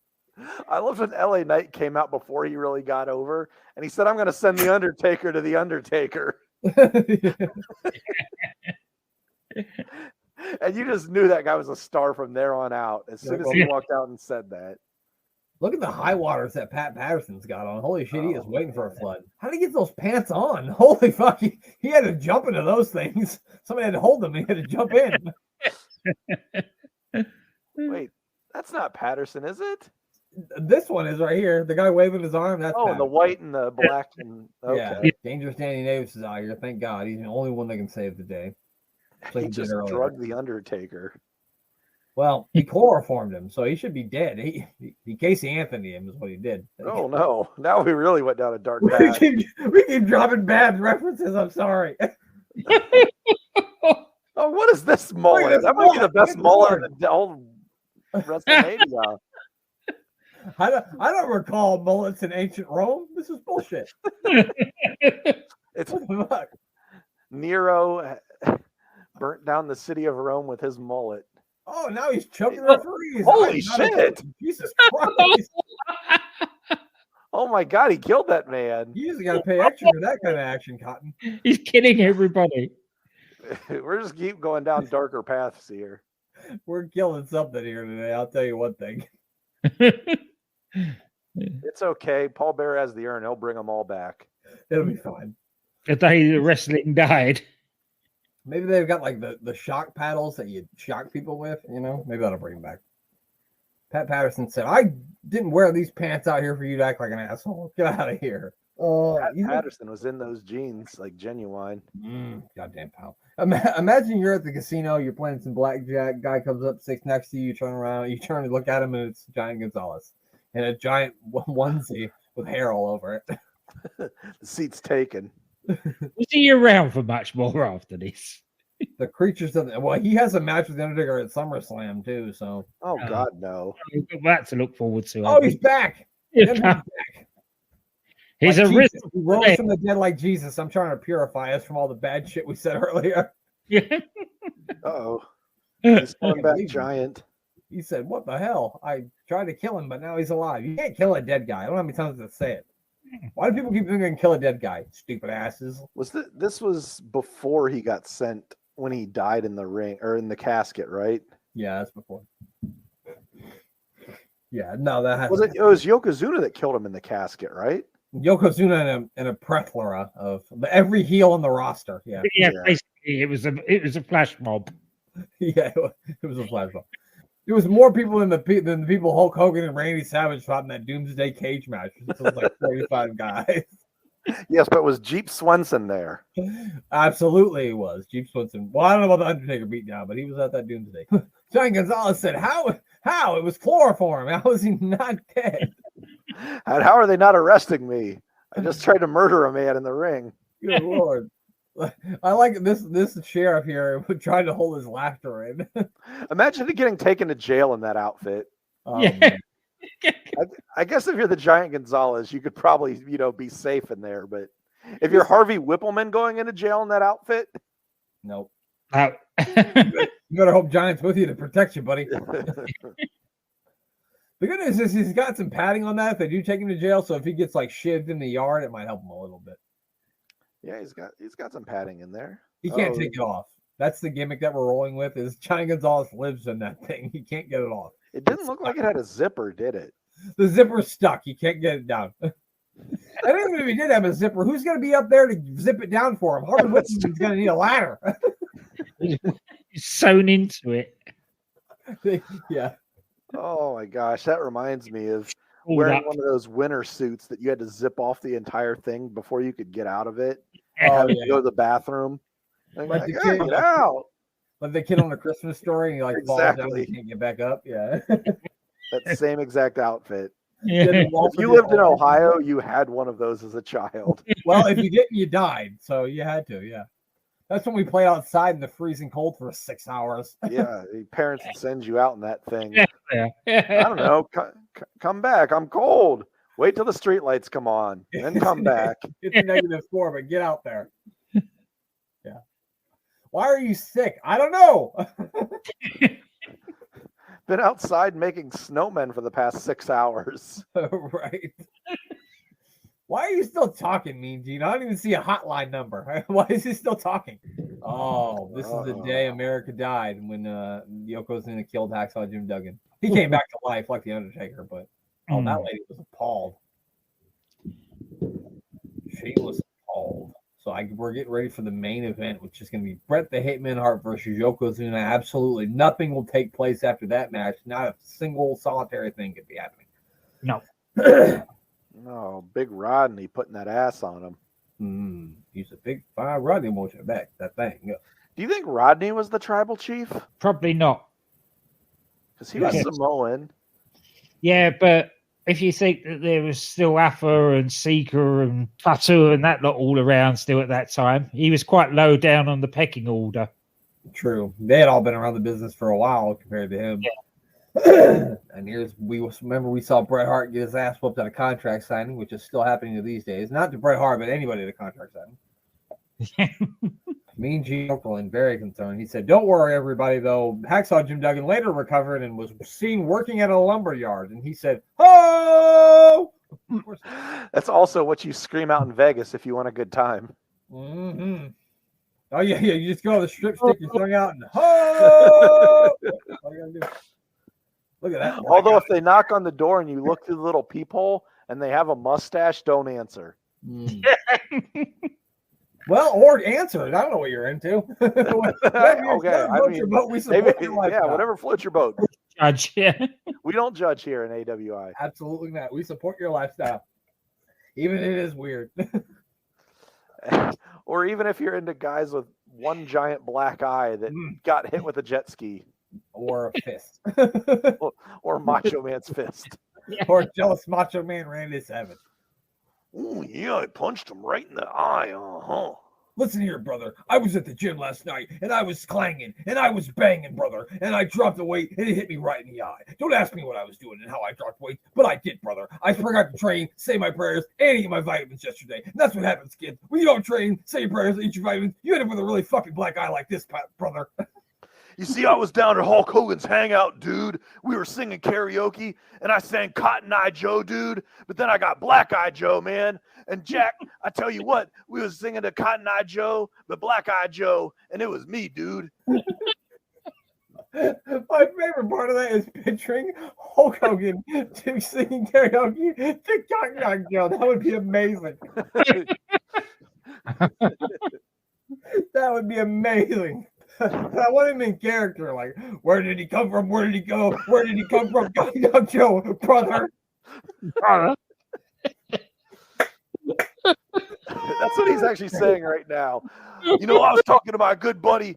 I loved when LA Knight came out before he really got over, and he said, "I'm going to send the Undertaker to the Undertaker." And you just knew that guy was a star from there on out as soon as he walked out and said that. Look at the high waters that Pat Patterson's got on. Holy shit, he is waiting for a flood. How did he get those pants on? Holy fuck, he had to jump into those things. Somebody had to hold him. He had to jump in. Wait, that's not Patterson, is it? This one is right here. The guy waving his arm. That's the white and the black. And okay. Yeah, Dangerous Danny Davis is out here. Thank God. He's the only one that can save the day. He just drugged the Undertaker. Well, he chloroformed him, so he should be dead. He Casey Anthony him is what he did. Oh no! Now we really went down a dark path. we keep dropping bad references. I'm sorry. Oh, what is this mullet? That might be the best mullet in the whole WrestleMania. I don't recall mullets in ancient Rome. This is bullshit. It's Nero burnt down the city of Rome with his mullet. Oh, now he's choking referees. Holy shit! Jesus Christ! Oh my God, he killed that man. You just got to pay extra for that kind of action, Cotton. He's kidding everybody. We're just keep going down darker paths here. We're killing something here today. I'll tell you one thing. It's okay. Paul Bear has the urn. He'll bring them all back. It'll be fine. The day the wrestling died. Maybe they've got like the shock paddles that you shock people with, you know? Maybe that'll bring them back. Pat Patterson said, I didn't wear these pants out here for you to act like an asshole. Get out of here. Pat Patterson was in those jeans, like genuine. Goddamn pal. Imagine you're at the casino, you're playing some blackjack, guy comes up, sits next to you, you turn around, you turn to look at him, and it's Giant Gonzalez in a giant onesie with hair all over it. The seat's taken. Was he around for much more after this? The creatures of well, he has a match with the Undertaker at SummerSlam too. So Oh God, no. We've got that to look forward to. oh, he's back. He's He's back. He's Like a Jesus. risk. He rose from the dead like Jesus. I'm trying to purify us from all the bad shit we said earlier. Yeah. Uh-oh. He's coming back believe him. giant. He said, "What the hell? I tried to kill him, but now he's alive. You can't kill a dead guy. I don't know how many times to say it. Why do people keep thinking they can kill a dead guy? Stupid asses." This was before he got sent when he died in the ring or in the casket, right? Yeah, that's before. Yeah, no, that has It was Yokozuna that killed him in the casket, right? Yokozuna and a plethora of every heel on the roster. Yeah, Yeah, basically, it was a flash mob. yeah, it was a flash mob. There was more people than the people Hulk Hogan and Randy Savage fought in that Doomsday Cage match. It was like 45 guys. Yes, but was Jeep Swenson there? Absolutely, he was Jeep Swenson. Well, I don't know about the Undertaker beatdown, but he was at that Doomsday. Johnny Gonzalez said, "How? It was chloroform. How is he not dead?" And how are they not arresting me? I just tried to murder a man in the ring. Good Lord. I like this sheriff here trying to hold his laughter in. Imagine getting taken to jail in that outfit. Yeah. I guess if you're the Giant Gonzalez, you could probably, be safe in there. But if you're Harvey Whippleman going into jail in that outfit, Nope. Oh. You better hope Giant's with you to protect you, buddy. The good news is he's got some padding on that if they do take him to jail. So if he gets like shivved in the yard, it might help him a little bit. yeah, he's got some padding in there. He can't take it off. That's the gimmick that we're rolling with. Is Giant Gonzalez lives in that thing? He can't get it off. It didn't look like it had a zipper, did it? The zipper's stuck. You can't get it down. And even if he did have a zipper, who's going to be up there to zip it down for him? Harvey Whippleman's going to need a ladder. He's sewn into it. Yeah. Oh my gosh, that reminds me of wearing one of those winter suits that you had to zip off the entire thing before you could get out of it. Oh, You go to the bathroom. Like the Like, kid, get out. Like the kid on the Christmas Story, and he falls down and he can't get back up. Yeah. That same exact outfit. Yeah. If you lived in Ohio, you had one of those as a child. Well, if you didn't, you died. So you had to. Yeah. That's when we played outside in the freezing cold for 6 hours. Yeah, the parents would send you out in that thing. Yeah. I don't know. Come back. I'm cold. Wait till the street lights come on, then come back. It's a -4, but get out there. Yeah. Why are you sick? I don't know. Been outside making snowmen for the past 6 hours. Right. Why are you still talking, Mean Gene? I don't even see a hotline number. Why is he still talking? Oh, this is the day America died when Yokozuna killed Hacksaw Jim Duggan. He came back to life like the Undertaker, but that lady was appalled. She was appalled. So we're getting ready for the main event, which is going to be Bret the Hitman Hart versus Yokozuna. Absolutely nothing will take place after that match. Not a single solitary thing could be happening. No. No, Big Rodney putting that ass on him. He's a big fine Rodney motion back. That thing. Yeah. Do you think Rodney was the tribal chief? Probably not. Because he was Samoan. Yeah, but if you think that there was still Afa and Seeker and Fatu and that lot all around still at that time, he was quite low down on the pecking order. True. They had all been around the business for a while compared to him. Yeah. And we saw Bret Hart get his ass whooped at a contract signing, which is still happening to these days. Not to Bret Hart, but anybody at a contract signing. Mean Gene Okerlund, very concerned. He said, "Don't worry, everybody, though. Hacksaw Jim Duggan later recovered and was seen working at a lumber yard." And he said, "Oh!" That's also what you scream out in Vegas if you want a good time. Mm-hmm. Oh, yeah. You just go to the strip, stick your tongue out, and "Oh!" All you gotta do. Look at that. Although if they knock on the door and you look through the little peephole and they have a mustache, don't answer. Well, or answer it. I don't know what you're into. Okay, I mean, whatever floats your boat. Judge, yeah. We don't judge here in AWI. Absolutely not. We support your lifestyle, even if it is weird. Or even if you're into guys with one giant black eye that got hit with a jet ski. Or a fist. Or Macho Man's fist. Or jealous Macho Man Randy Savage. Oh, yeah, I punched him right in the eye. Uh-huh. Listen here, brother. I was at the gym last night, and I was clanging, and I was banging, brother, and I dropped the weight, and it hit me right in the eye. Don't ask me what I was doing and how I dropped weight, but I did, brother. I forgot to train, say my prayers, and eat my vitamins yesterday. And that's what happens, kid. When you don't train, say your prayers, eat your vitamins, you end up with a really fucking black eye like this, brother. You see, I was down at Hulk Hogan's hangout, dude. We were singing karaoke, and I sang Cotton Eye Joe, dude. But then I got Black Eye Joe, man. And Jack, I tell you what, we was singing to Cotton Eye Joe, but Black Eye Joe, and it was me, dude. My favorite part of that is picturing Hulk Hogan singing karaoke to Cotton Eye Joe. That would be amazing. That would be amazing. I want him in character. Like, where did he come from? Where did he go? Where did he come from? Cotton Eye Joe, brother. That's what he's actually saying right now. You know, I was talking to my good buddy,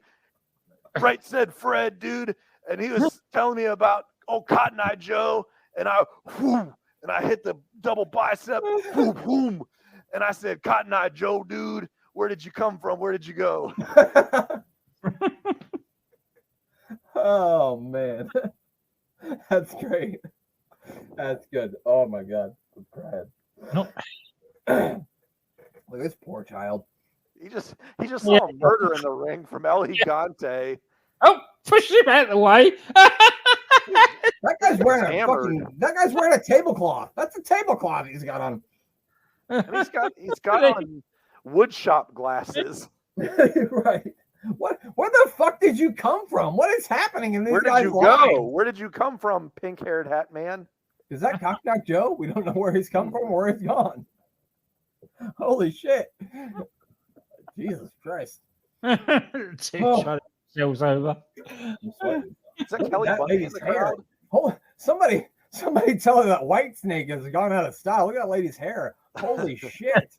Right Said Fred, dude, and he was telling me about Cotton Eye Joe, and I hit the double bicep, whoom, and I said, Cotton Eye Joe, dude, where did you come from? Where did you go? Oh man, that's great. That's good. Oh my god, I'm crying. Nope. Look at this poor child. He just saw a murder in the ring from El Gigante. Oh, push him out of the way. That guy's wearing a tablecloth. That's a tablecloth he's got on. And he's got on woodshop glasses. Right. Where the fuck did you come from? What is happening in this guy's life? Where did you go? Where did you come from, pink-haired hat man? Is that Cocknock Joe? We don't know where he's come from or where he's gone. Holy shit. Jesus Christ. Shut yourselves over. Is that Kelly That Bundy in lady's the hair. crowd? Oh, somebody tell her that White Snake has gone out of style. Look at that lady's hair. Holy shit.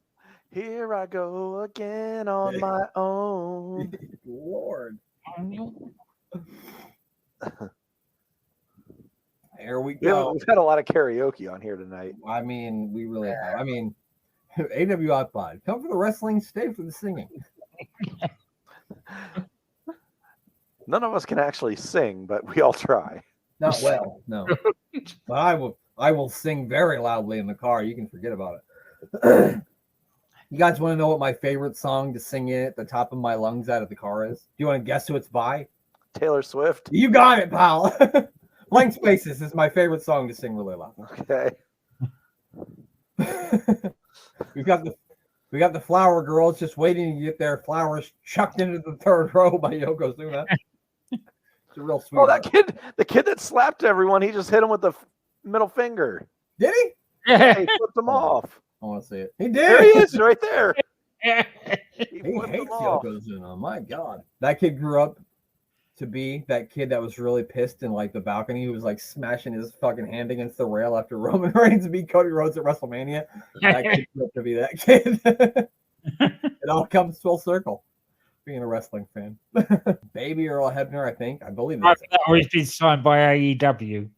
Here I go again on my own. Lord. There we go. We've had a lot of karaoke on here tonight. I mean, we really have. I mean, AW Pod. Come for the wrestling, stay for the singing. None of us can actually sing, but we all try. Not well, no. But I will sing very loudly in the car. You can forget about it. You guys want to know what my favorite song to sing in at the top of my lungs out of the car is? Do you want to guess who it's by? Taylor Swift. You got it, pal. Blank Spaces is my favorite song to sing really loud. Okay. we got the flower girls just waiting to get their flowers chucked into the third row by Yokozuna. It's a real sweet. Oh, the kid that slapped everyone, he just hit him with the middle finger. Did he? Yeah, he flipped him off. I want to see it. He did. There he is, right there. He hates Yokozuna. My God, that kid grew up to be that kid that was really pissed in like the balcony. He was like smashing his fucking hand against the rail after Roman Reigns beat Cody Rhodes at WrestleMania. That kid grew up to be that kid. It all comes full circle. Being a wrestling fan. Baby Earl Hebner, I think. I believe that's it. Or he's been signed by AEW.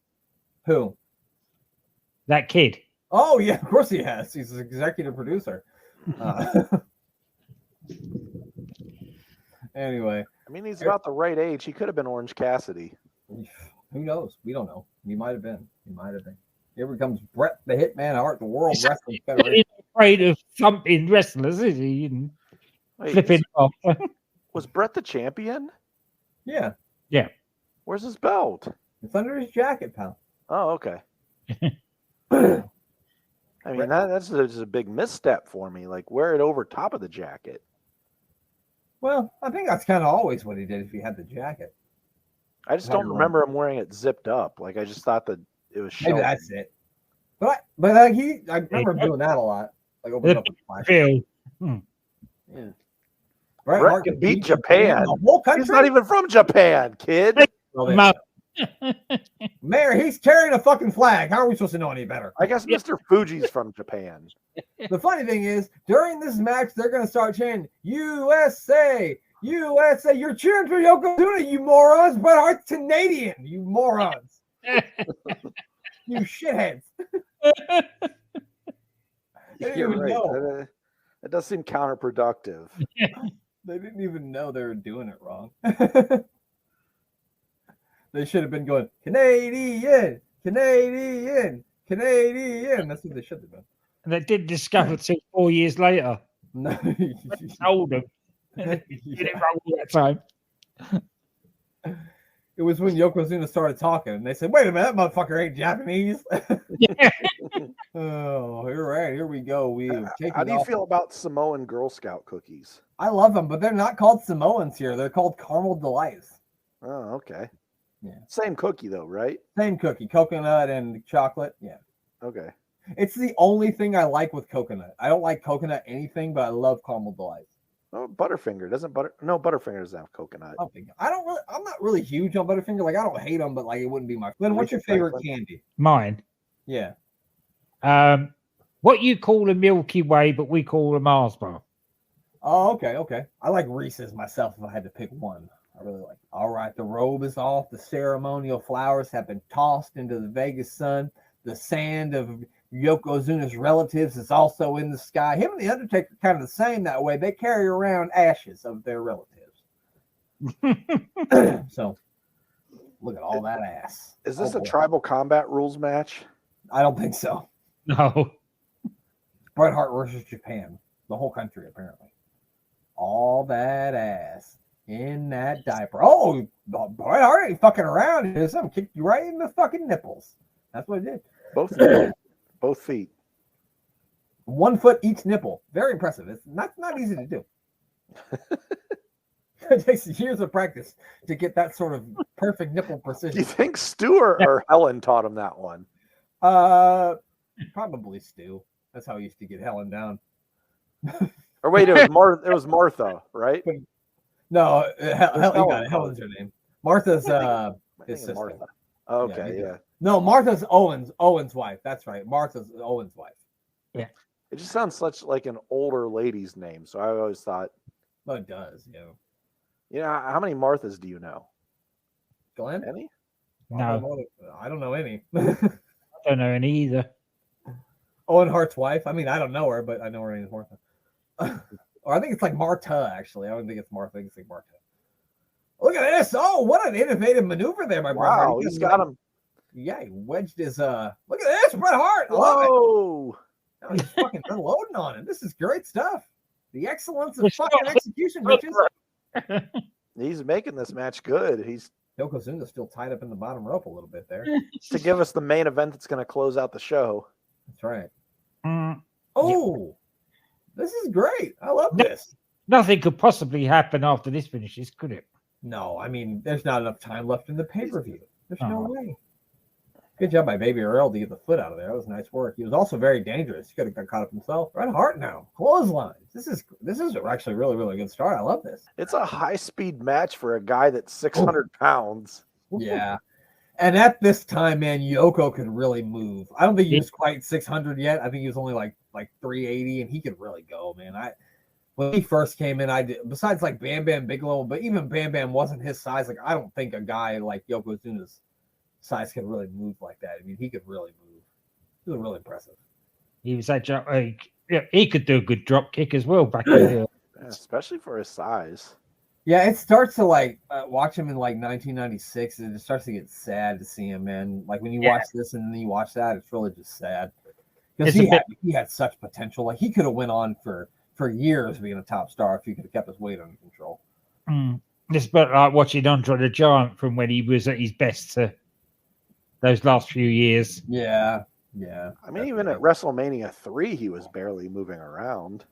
Who? That kid. Oh yeah, of course he has. He's an executive producer. Anyway. I mean, he's about the right age. He could have been Orange Cassidy. Who knows? We don't know. He might have been. Here comes Bret the Hitman Hart, the World Wrestling Federation. He's afraid of thumping wrestlers, is he? And flipping off. Was Bret the champion? Yeah. Yeah. Where's his belt? It's under his jacket, pal. Oh, okay. I mean, that's just a big misstep for me. Like, wear it over top of the jacket. Well, I think that's kind of always what he did if he had the jacket. I just don't remember him wearing it zipped up. Like, I just thought that it was showing. Maybe that's it. But I remember him doing that a lot. Like opening up the flash. Yeah. Right, Bret can beat Japan. The whole country? He's not even from Japan, kid. Mayor, he's carrying a fucking flag. How are we supposed to know any better? I guess Mr. Fuji's from Japan. The funny thing is, during this match, they're going to start chanting, USA, USA. You're cheering for Yokozuna, you morons. Bret Hart's Canadian, you morons. You shitheads. You're even right. know. That does seem counterproductive. They didn't even know they were doing it wrong. They should have been going, Canadian, Canadian, Canadian. That's what they should have been. And they didn't discover till 4 years later. No. Told them. Did it wrong all that time. It was when Yokozuna started talking, and they said, "Wait a minute, that motherfucker ain't Japanese." Oh, you're right. Here we go. How do you feel about Samoan Girl Scout cookies? I love them, but they're not called Samoans here. They're called Caramel Delights. Oh, okay. Yeah. Same cookie though, right? Same cookie, coconut and chocolate. Yeah. Okay. It's the only thing I like with coconut. I don't like coconut anything, but I love Caramel Delights. Oh, Butterfinger Butterfinger doesn't have coconut. I'm not really huge on Butterfinger. Like, I don't hate them, but like, it wouldn't be my. Glenn, what's your favorite candy? Mine. Yeah. What you call a Milky Way, but we call a Mars bar. Oh, okay. I like Reese's myself if I had to pick one. I really like. All right, the robe is off. The ceremonial flowers have been tossed into the Vegas sun. The sand of Yokozuna's relatives is also in the sky. Him and the Undertaker are kind of the same that way. They carry around ashes of their relatives. So, look at all that ass. Is this a tribal combat rules match? I don't think so. No. Bret Hart versus Japan. The whole country, apparently. All that ass in that diaper. Oh, Bret Hart ain't fucking around. Here's something kicked you right in the fucking nipples. That's what it did. Both feet. 1 foot each nipple. Very impressive. It's not easy to do. It takes years of practice to get that sort of perfect nipple precision. Do you think Stu or Helen taught him that one? Probably Stu. That's how he used to get Helen down. Or wait, it was Martha, right? No, Helen's her name. Martha's his sister. Martha. Okay, yeah. No, Martha's Owen's wife. That's right. Martha's Owen's wife. Yeah. It just sounds such like an older lady's name. So I always thought. Well, it does, yeah. You know, how many Marthas do you know? Glenn? Any? No. I don't know any. I don't know any either. Owen Hart's wife. I mean, I don't know her, but I know her name is Martha. Or I think it's like Marta, actually. I don't think it's Martha. I think it's like Marta. Look at this. Oh, what an innovative maneuver there, my brother. Wow, he's got him. Yeah, he wedged his look at this, Bret Hart. I love it. Now he's fucking unloading on it. This is great stuff. The excellence of fucking execution, bitches. He's making this match good. Yokozuna's still tied up in the bottom rope a little bit there. To give us the main event that's going to close out the show. That's right. Oh, this is great. I love this. Nothing could possibly happen after this finishes, could it? No, I mean, there's not enough time left in the pay-per-view. There's no way. Good job by Baby Earl to get the foot out of there. That was nice work. He was also very dangerous. He could have got caught up himself. Bret Hart now. Clotheslines. This is actually really, really good start. I love this. It's a high-speed match for a guy that's 600 pounds. Yeah. And at this time, man, Yoko could really move. I don't think he was quite 600 yet. I think he was only like 380, and he could really go, man. When he first came in, besides like Bam Bam Bigelow, but even Bam Bam wasn't his size. Like, I don't think a guy like Yokozuna's size could really move like that. I mean, he could really move. He was really impressive. He was he could do a good drop kick as well back there. Yeah, especially for his size. Yeah, it starts to like watch him in like 1996. It just starts to get sad to see him, man. Like when you watch this and then you watch that, it's really just sad because he had such potential. Like he could have went on for years being a top star if he could have kept his weight under control. It's about like watching Andre the Giant from when he was at his best to those last few years. Yeah. I mean, even at WrestleMania 3, he was barely moving around.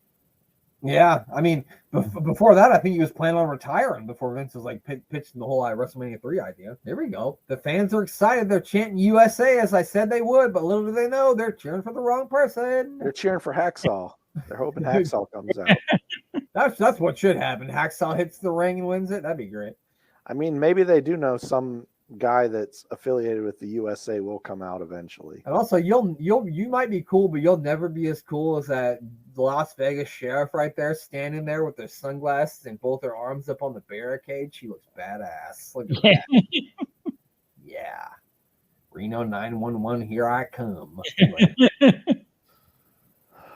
Yeah, I mean, before that, I think he was planning on retiring before Vince was like pitching the whole WrestleMania 3 idea. There we go. The fans are excited. They're chanting USA as I said they would, but little do they know they're cheering for the wrong person. They're cheering for Hacksaw. They're hoping Hacksaw comes out. That's what should happen. Hacksaw hits the ring and wins it. That'd be great. I mean, maybe they do know some guy that's affiliated with the USA will come out eventually. And also, you might be cool, but you'll never be as cool as that Las Vegas sheriff right there, standing there with their sunglasses and both their arms up on the barricade. She looks badass. Look at that. Yeah. Reno 911, here I come.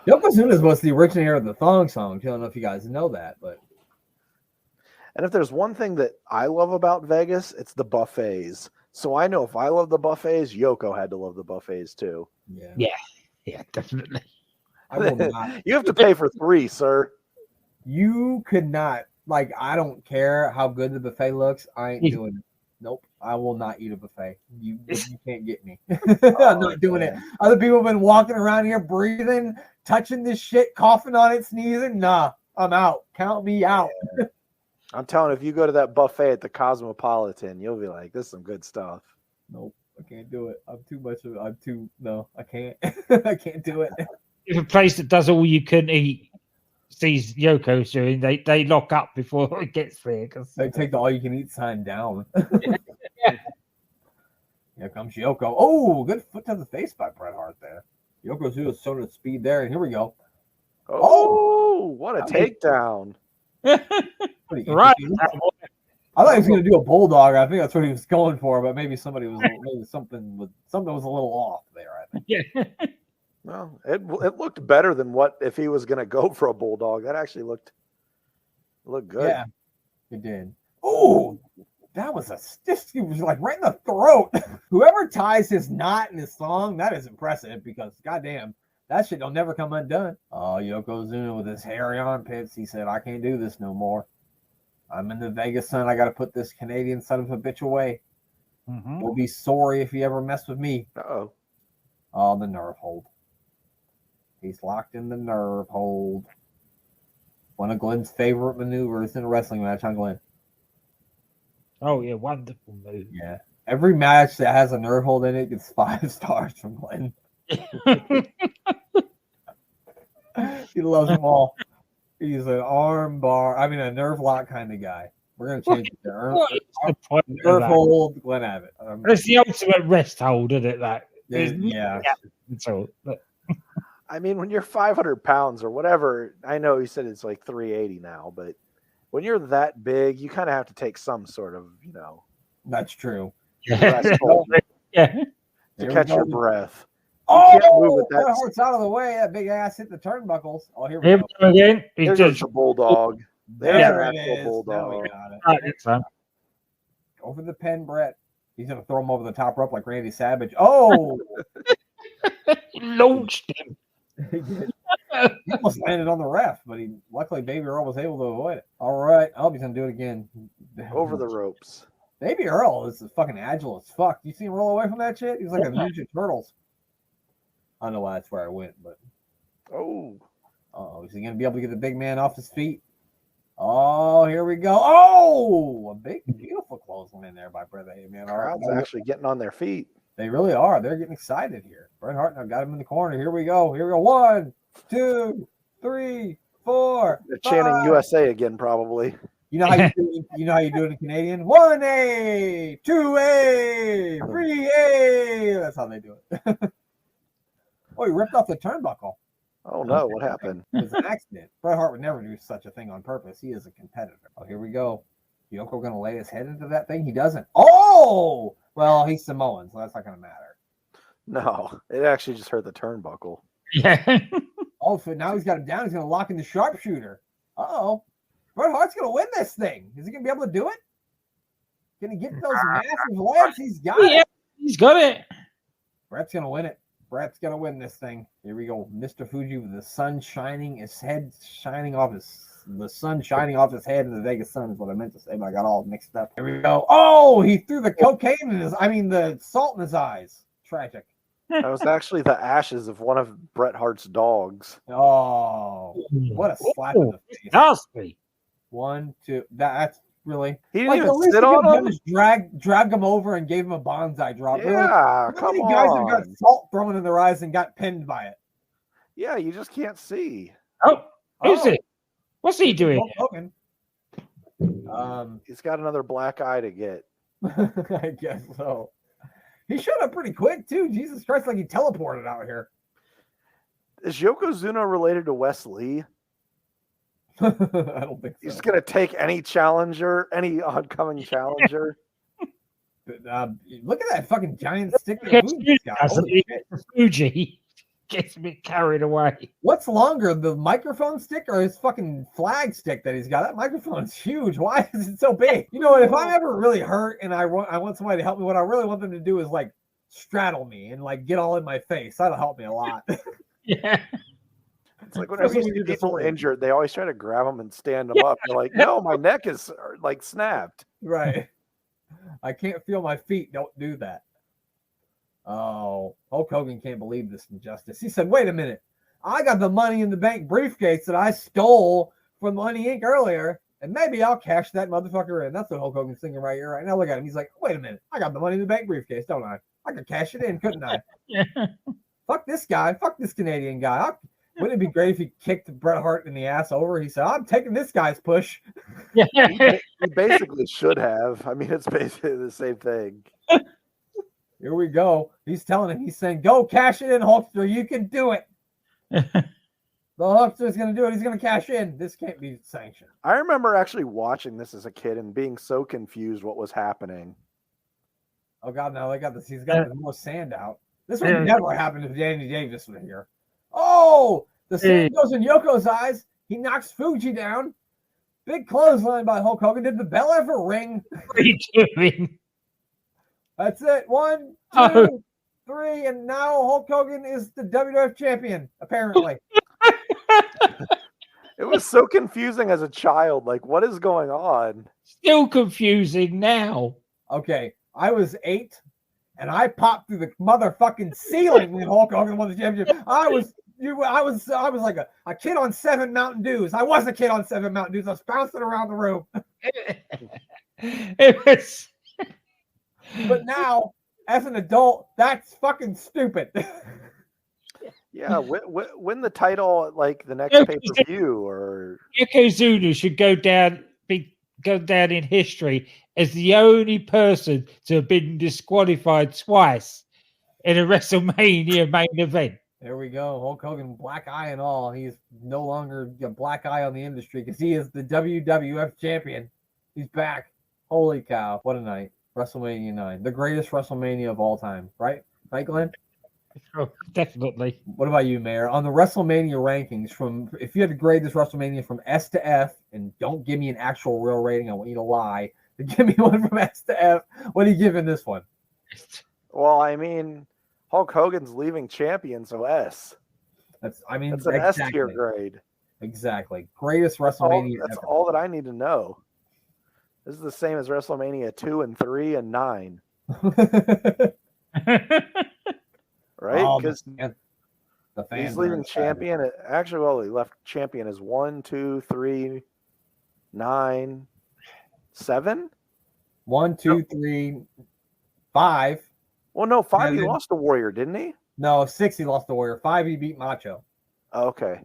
Yokozuna was the originator of the thong song. I don't know if you guys know that, but And if there's one thing that I love about Vegas, it's the buffets. So I know if I love the buffets, Yoko had to love the buffets too. Yeah, definitely. I will not. You have to pay for 3, sir. You could not. Like, I don't care how good the buffet looks. I ain't doing it. Nope. I will not eat a buffet. You can't get me. I'm not doing it. Other people have been walking around here breathing, touching this shit, coughing on it, sneezing. Nah, I'm out. Count me out. I'm telling you, if you go to that buffet at the Cosmopolitan, you'll be like, this is some good stuff. Nope. I can't do it. No, I can't. I can't do it. If a place that does all you can eat sees Yoko's doing, they lock up before it gets there. Cause They take the all-you-can-eat sign down. Here comes Yoko. Oh, good foot to the face by Bret Hart there. Yokozuna's showing the speed there, and here we go. Oh, what a takedown. Right. I thought he was going to do a bulldog. I think that's what he was going for, but maybe something was a little off there. I think. Yeah. Well, it looked better than what if he was going to go for a bulldog. That actually looked good. Yeah, it did. Oh, that was it was like right in the throat. Whoever ties his knot in his thong, that is impressive because goddamn, that shit don't never come undone. Oh, Yokozuna with his hairy armpits. He said, I can't do this no more. I'm in the Vegas sun. I got to put this Canadian son of a bitch away. Mm-hmm. We'll be sorry if you ever mess with me. Uh-oh. Oh, the nerve hold. He's locked in the nerve hold. One of Glenn's favorite maneuvers in a wrestling match on Glenn. Oh, yeah, wonderful move. Yeah. Every match that has a nerve hold in it gets 5 stars from Glenn. He loves them all. He's an a nerve lock kind of guy. We're going to change it there. Nerve hold, Glenn Abbott. It's the ultimate rest hold, isn't it? That yeah. So, I mean, when you're 500 pounds or whatever, I know you said it's like 380 now, but when you're that big, you kind of have to take some sort of, That's true. rest hold yeah. to catch your breath. Bret Hart's out of the way. That big ass hit the turnbuckles. Oh, here we go. Again. There's just a bulldog. There it is. Bulldog. Now we got it. Right, over the pen, Brett. He's going to throw him over the top rope like Randy Savage. Oh! Launched him. He almost landed on the ref, but luckily Baby Earl was able to avoid it. All right. I hope he's going to do it again. Over the ropes. Baby Earl is fucking agile as fuck. You see him roll away from that shit? He's like a Ninja Turtles. I don't know why that's where I went, but. Is he going to be able to get the big man off his feet? Oh, here we go. Oh, a big, beautiful clothesline in there by Bret Hart. Man, crowd's actually getting on their feet. They really are. They're getting excited here. Bret Hart now got him in the corner. Here we go. 1, 2, 3, 4. They're chanting USA again, probably. You know how you do it in Canadian? 1A, 2A, 3A. That's how they do it. Oh, he ripped off the turnbuckle. Oh no, what happened? It was an accident. Bret Hart would never do such a thing on purpose. He is a competitor. Oh, here we go. Yoko going to lay his head into that thing? He doesn't. Oh! Well, he's Samoan, so that's not going to matter. No, it actually just hurt the turnbuckle. Yeah. Oh, so now he's got him down. He's going to lock in the sharpshooter. Uh-oh. Bret Hart's going to win this thing. Is he going to be able to do it? Can he get those massive legs? He's got it. He's got it. Bret's going to win it. Bret's going to win this thing. Here we go. Mr. Fuji with the sun shining, his head shining off the sun shining off his head in the Vegas sun is what I meant to say, but I got all mixed up. Here we go. Oh, he threw the cocaine in the salt in his eyes. Tragic. That was actually the ashes of one of Bret Hart's dogs. Oh, what a slap in the face. Nasty. 1, 2. That's really. He didn't even sit on him. Just dragged him over and gave him a bonsai drop. Yeah, really? How many guys have got salt thrown in their eyes and got pinned by it? Yeah, you just can't see. Oh, who's it? What's he doing? Hogan. He's got another black eye to get. I guess so. He showed up pretty quick too. Jesus Christ, like he teleported out here. Is Yokozuna related to Wes Lee? I don't think so. He's gonna take any challenger, any oncoming challenger. Look at that fucking giant stick of Fuji. Fuji. gets a bit carried away. What's longer, the microphone stick or his fucking flag stick that he's got? That microphone's huge. Why is it so big? You know what? If I'm ever really hurt and I want somebody to help me, what I really want them to do is like straddle me and like get all in my face. That'll help me a lot. Yeah. It's like whenever you see people injured, they always try to grab them and stand them up. They're like, no, my neck is like snapped. Right. I can't feel my feet. Don't do that. Oh, Hulk Hogan can't believe this injustice. He said, wait a minute. I got the Money in the Bank briefcase that I stole from Money Inc. earlier, and maybe I'll cash that motherfucker in. That's what Hulk Hogan's thinking right here, right now. Look at him. He's like, wait a minute. I got the Money in the Bank briefcase, don't I? I could cash it in, couldn't I? Yeah. Fuck this guy. Fuck this Canadian guy. Wouldn't it be great if he kicked Bret Hart in the ass over? He said, I'm taking this guy's push. Yeah. He basically should have. I mean, it's basically the same thing. Here we go. He's telling him, he's saying, go cash it in, Hulkster. You can do it. The Hulkster's going to do it. He's going to cash in. This can't be sanctioned. I remember actually watching this as a kid and being so confused what was happening. Oh, God, now they got this. He's got the most sand out. This would never happen if Danny Davis were here. Oh, the sand goes in Yoko's eyes. He knocks Fuji down. Big clothesline by Hulk Hogan. Did the bell ever ring? What are you doing? That's it. 1, 2, 3, and now Hulk Hogan is the WWF champion, apparently. It was so confusing as a child. Like, what is going on? Still confusing now. Okay, I was 8, and I popped through the motherfucking ceiling when Hulk Hogan won the championship. I was like a kid on 7 Mountain Dews. I was a kid on 7 Mountain Dews. I was bouncing around the room. It was. But now, as an adult, that's fucking stupid. Yeah, win the title like the next pay-per-view or Yokozuna should go down in history as the only person to have been disqualified twice in a WrestleMania main event. There we go. Hulk Hogan, black eye and all. He's no longer a black eye on the industry because he is the WWF champion. He's back. Holy cow. What a night. WrestleMania 9. The greatest WrestleMania of all time. Right? Right, Glenn? Oh, definitely. What about you, Mayor? On the WrestleMania rankings, if you had to grade this WrestleMania from S to F, and don't give me an actual real rating, I want you to lie. But give me one from S to F. What are you giving this one? Well, I mean, Hulk Hogan's leaving champion, so S. That's an exactly. S tier grade. Exactly. Greatest WrestleMania That's ever. all that I need to know. This is the same as WrestleMania 2 and 3 and 9. Right? Because he's leaving champion. Actually, well, he left champion as 1, 2, 3, 9, 7? 1, 2, 3, 5. Well, no, 5 he lost to Warrior, didn't he? No, 6 he lost to Warrior. 5 he beat Macho. Okay.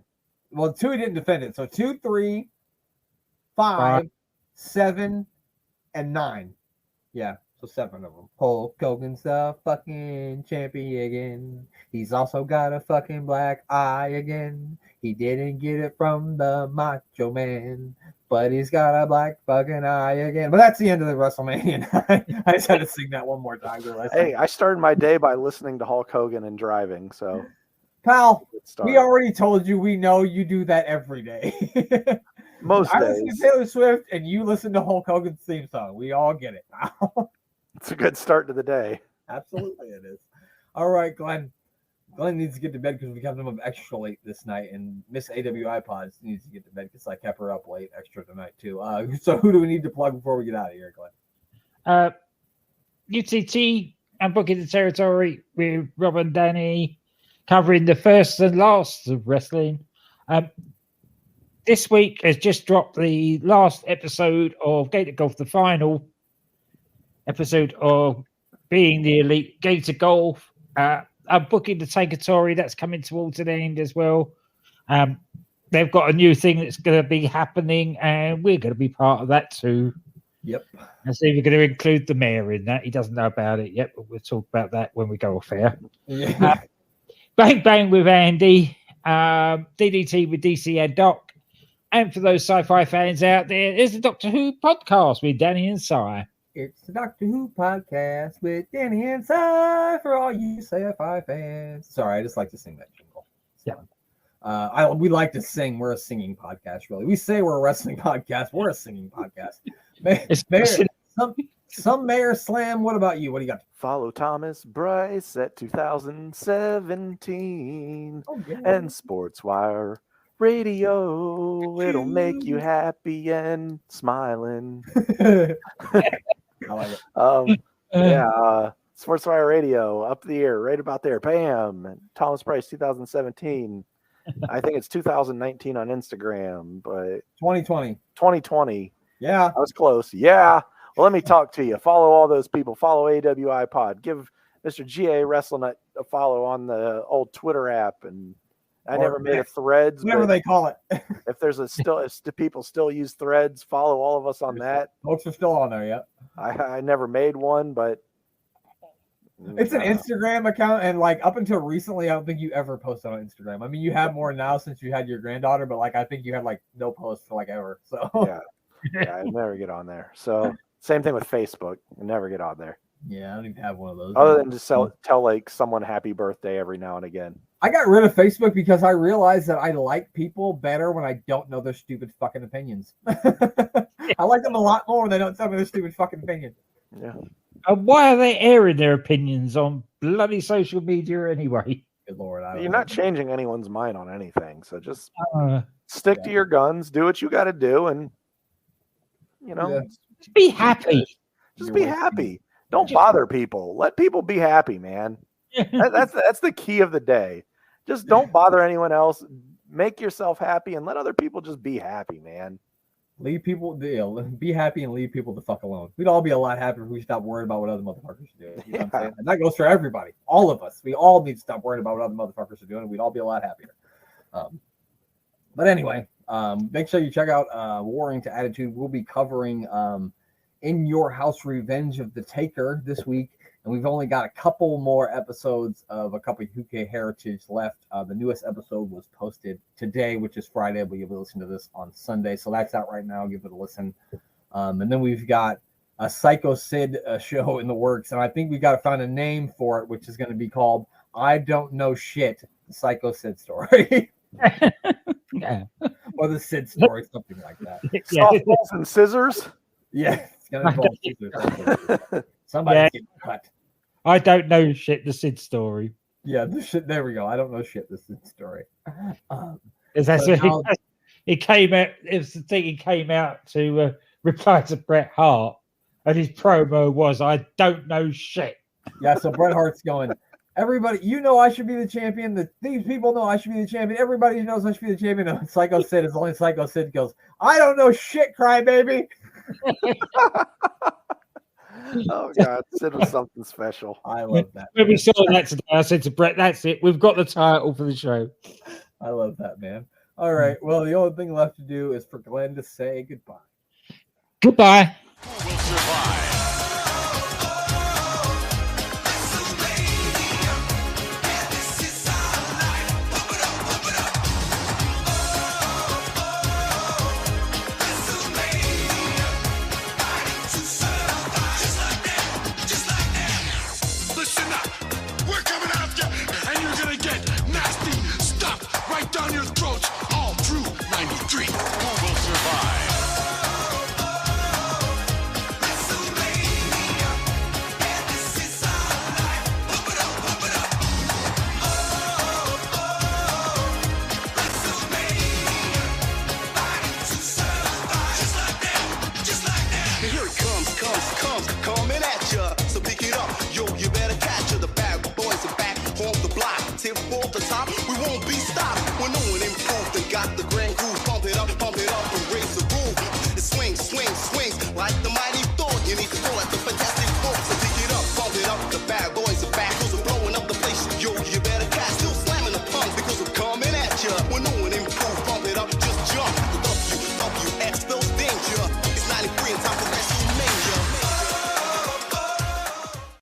Well, 2 he didn't defend it. So 2, 3, 5, 7, and 9. Yeah, so 7 of them. Hulk Hogan's the fucking champion again. He's also got a fucking black eye again. He didn't get it from the Macho Man, but he's got a black fucking eye again. But that's the end of the WrestleMania. I just had to sing that one more time. Hey, I started my day by listening to Hulk Hogan and driving, so. Pal, we already told you we know you do that every day. Most days. I listen to Taylor Swift and you listen to Hulk Hogan's theme song. We all get it. It's a good start to the day. Absolutely it is. All right, Glenn. Glenn needs to get to bed because we kept him up extra late this night, and Miss AWI Pods needs to get to bed because I kept her up late extra tonight too. So who do we need to plug before we get out of here, Glenn? UTT and Booking the Territory with Rob and Danny, covering the first and last of wrestling. This week has just dropped the last episode of Gator Golf, the final episode of Being the Elite Gator Golf. I'm booking the Takeatori. That's coming towards an end as well. They've got a new thing that's going to be happening, and we're going to be part of that too. Yep. And so we're going to include the mayor in that. He doesn't know about it yet, but we'll talk about that when we go off air. Yeah. Bang Bang with Andy. DDT with DC and Doc. And for those sci-fi fans out there, there's the Doctor Who podcast with Danny and Si. It's the Doctor Who podcast with Danny and Si for all you sci-fi fans. Sorry, I just like to sing that jingle. Yeah. We like to sing. We're a singing podcast, really. We say we're a wrestling podcast. We're a singing podcast. Mayor, some Mayor Slam. What about you? What do you got? Follow Thomas Bryce at 2017 yeah. and SportsWire Radio. It'll make you happy and smiling. I like it. SportsWire Radio, up the air, right about there. Bam. Thomas Bryce, 2017. I think it's 2019 on Instagram, but 2020. Yeah. I was close. Yeah. Well, let me talk to you. Follow all those people. Follow AWI Pod. Give Mr. GA WrestleNut a follow on the old Twitter app. And I never made a Threads. Whatever they call it. if people still use Threads, follow all of us on that. Folks are still on there, yeah. I never made one, but it's an Instagram account, and like up until recently, I don't think you ever posted on Instagram. I mean, you have more now since you had your granddaughter, but like I think you had like no posts for like ever. So yeah, I never get on there. So same thing with Facebook. I never get on there. Yeah, I don't even have one of those. Other than just tell like someone happy birthday every now and again. I got rid of Facebook because I realized that I like people better when I don't know their stupid fucking opinions. I like them a lot more when they don't tell me their stupid fucking opinion. Yeah. Why are they airing their opinions on bloody social media anyway? Good Lord. You're not changing anyone's mind on anything. So just stick to your guns, do what you got to do, and, just be happy. Just be happy. Don't bother people. Let people be happy, man. That's the key of the day. Just don't bother anyone else. Make yourself happy and let other people just be happy, man. Leave people, be happy and leave people the fuck alone. We'd all be a lot happier if we stopped worrying about what other motherfuckers are doing. You know what I'm saying? And that goes for everybody. All of us. We all need to stop worrying about what other motherfuckers are doing, and we'd all be a lot happier. But anyway, make sure you check out Warring to Attitude. We'll be covering In Your House Revenge of the Taker this week. And we've only got a couple more episodes of a couple of UK Heritage left. The newest episode was posted today, which is Friday, but you'll be listening to this on Sunday. So that's out right now. Give it a listen. And then we've got a Psycho Sid show in the works. And I think we got to find a name for it, which is going to be called I Don't Know Shit, the Psycho Sid story. Yeah. Or the Sid story, something like that. Softballs and scissors? Yeah. It's going to involve scissors. Somebody's getting cut. I don't know shit, the Sid story. Yeah, the shit. There we go. I don't know shit, the Sid story. It came out. It was the thing. He came out to reply to Bret Hart, and his promo was, "I don't know shit." Yeah, so Bret Hart's going, everybody, I should be the champion. These people know I should be the champion. Everybody knows I should be the champion. And Psycho Sid is only Psycho Sid goes, I don't know shit, crybaby. Oh God, Sid was something special. I love that. When we saw that today, I said to Brett, "That's it. We've got the title for the show." I love that, man. All right. Well, the only thing left to do is for Glenn to say goodbye. Goodbye. Who will survive? Down your throats all through 93. Who will survive? Here it comes, coming at ya. So pick it up, yo, you better catch ya. The bad boys are back on the block. Tip for the top, we won't be stopped. When no one improved and got the grand.